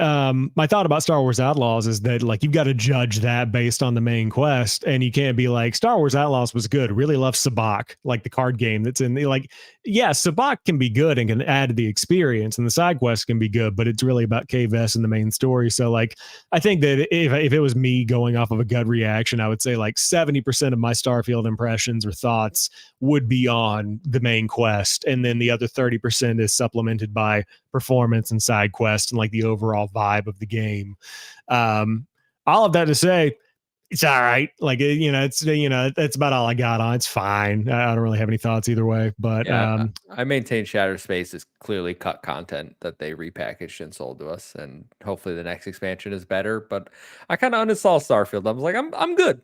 my thought about Star Wars Outlaws is that like you've got to judge that based on the main quest, and you can't be like Star Wars Outlaws was good. Really love Sabacc, like the card game that's in the like. Yeah, Sabacc can be good and can add to the experience, and the side quests can be good, but it's really about KVS and the main story. So like, I think that if it was me going off of a gut reaction, I would say like 70% of my Starfield impressions or thoughts would be on the main quest, and then the other 30% is supplemented by performance and side quests and like the overall vibe of the game. All of that to say, it's all right. Like that's about all I got on. It's fine. I don't really have any thoughts either way. But Yeah, I maintain Shattered Space is clearly cut content that they repackaged and sold to us, and hopefully the next expansion is better. But I kind of uninstalled Starfield. I was like, I'm good.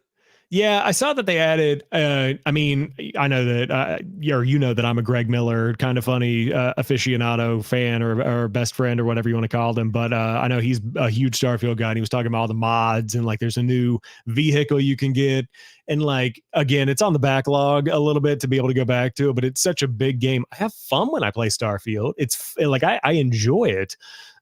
yeah, I saw that they added. I mean, I know that, that I'm a Greg Miller kind of funny aficionado fan or best friend or whatever you want to call them. But I know he's a huge Starfield guy. And he was talking about all the mods and like there's a new vehicle you can get. And like, again, it's on the backlog a little bit to be able to go back to it, but it's such a big game. I have fun when I play Starfield. It's like I enjoy it.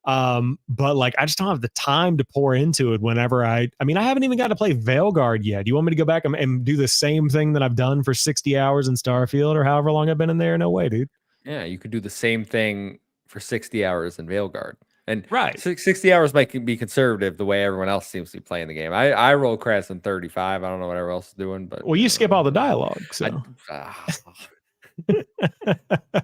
But like I just don't have the time to pour into it whenever I mean I haven't even got to play Veilguard yet. Do you want me to go back and do the same thing that I've done for 60 hours in Starfield or however long I've been in there? No way, dude. Yeah, you could do the same thing for 60 hours in Veilguard. And Right. 60 hours might be conservative the way everyone else seems to be playing the game. I roll credits in 35. I don't know what everyone else is doing, but Well, you skip all the dialogue, so.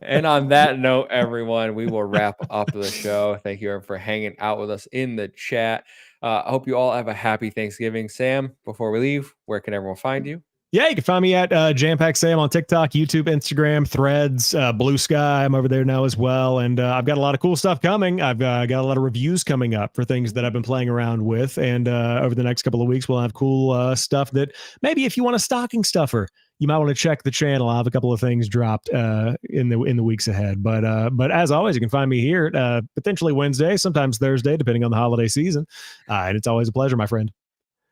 And on that note, everyone, we will wrap up the show. Thank you everyone for hanging out with us in the chat. I hope you all have a happy Thanksgiving. Sam, before we leave, where can everyone find you? Yeah, you can find me at JamPackSam on TikTok, YouTube, Instagram, Threads, Blue Sky. I'm over there now as well. And I've got a lot of cool stuff coming. I've got a lot of reviews coming up for things that I've been playing around with. And over the next couple of weeks, we'll have cool stuff that maybe if you want a stocking stuffer, you might want to check the channel. I'll have a couple of things dropped in the weeks ahead. But as always, you can find me here potentially Wednesday, sometimes Thursday, depending on the holiday season. And it's always a pleasure, my friend.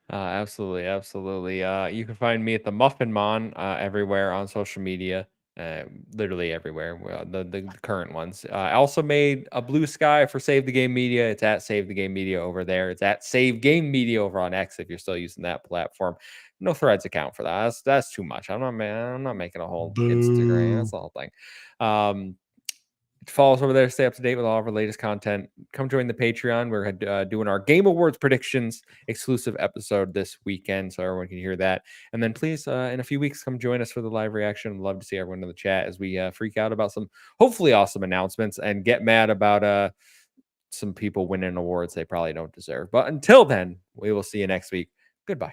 Absolutely, absolutely. You can find me at the Muffin Mon everywhere on social media, literally everywhere. Well, the current ones. I also made a Blue Sky for Save the Game Media. It's at Save the Game Media over there. It's at Save Game Media over on X if you're still using that platform. No Threads account for that. That's too much. I'm not making a whole Instagram. That's Boo. the whole thing. Follow us over there. Stay up to date with all of our latest content. Come join the Patreon. We're doing our Game Awards predictions exclusive episode this weekend, so everyone can hear that. And then please, in a few weeks, come join us for the live reaction. Love to see everyone in the chat as we freak out about some hopefully awesome announcements and get mad about some people winning awards they probably don't deserve. But until then, we will see you next week. Goodbye.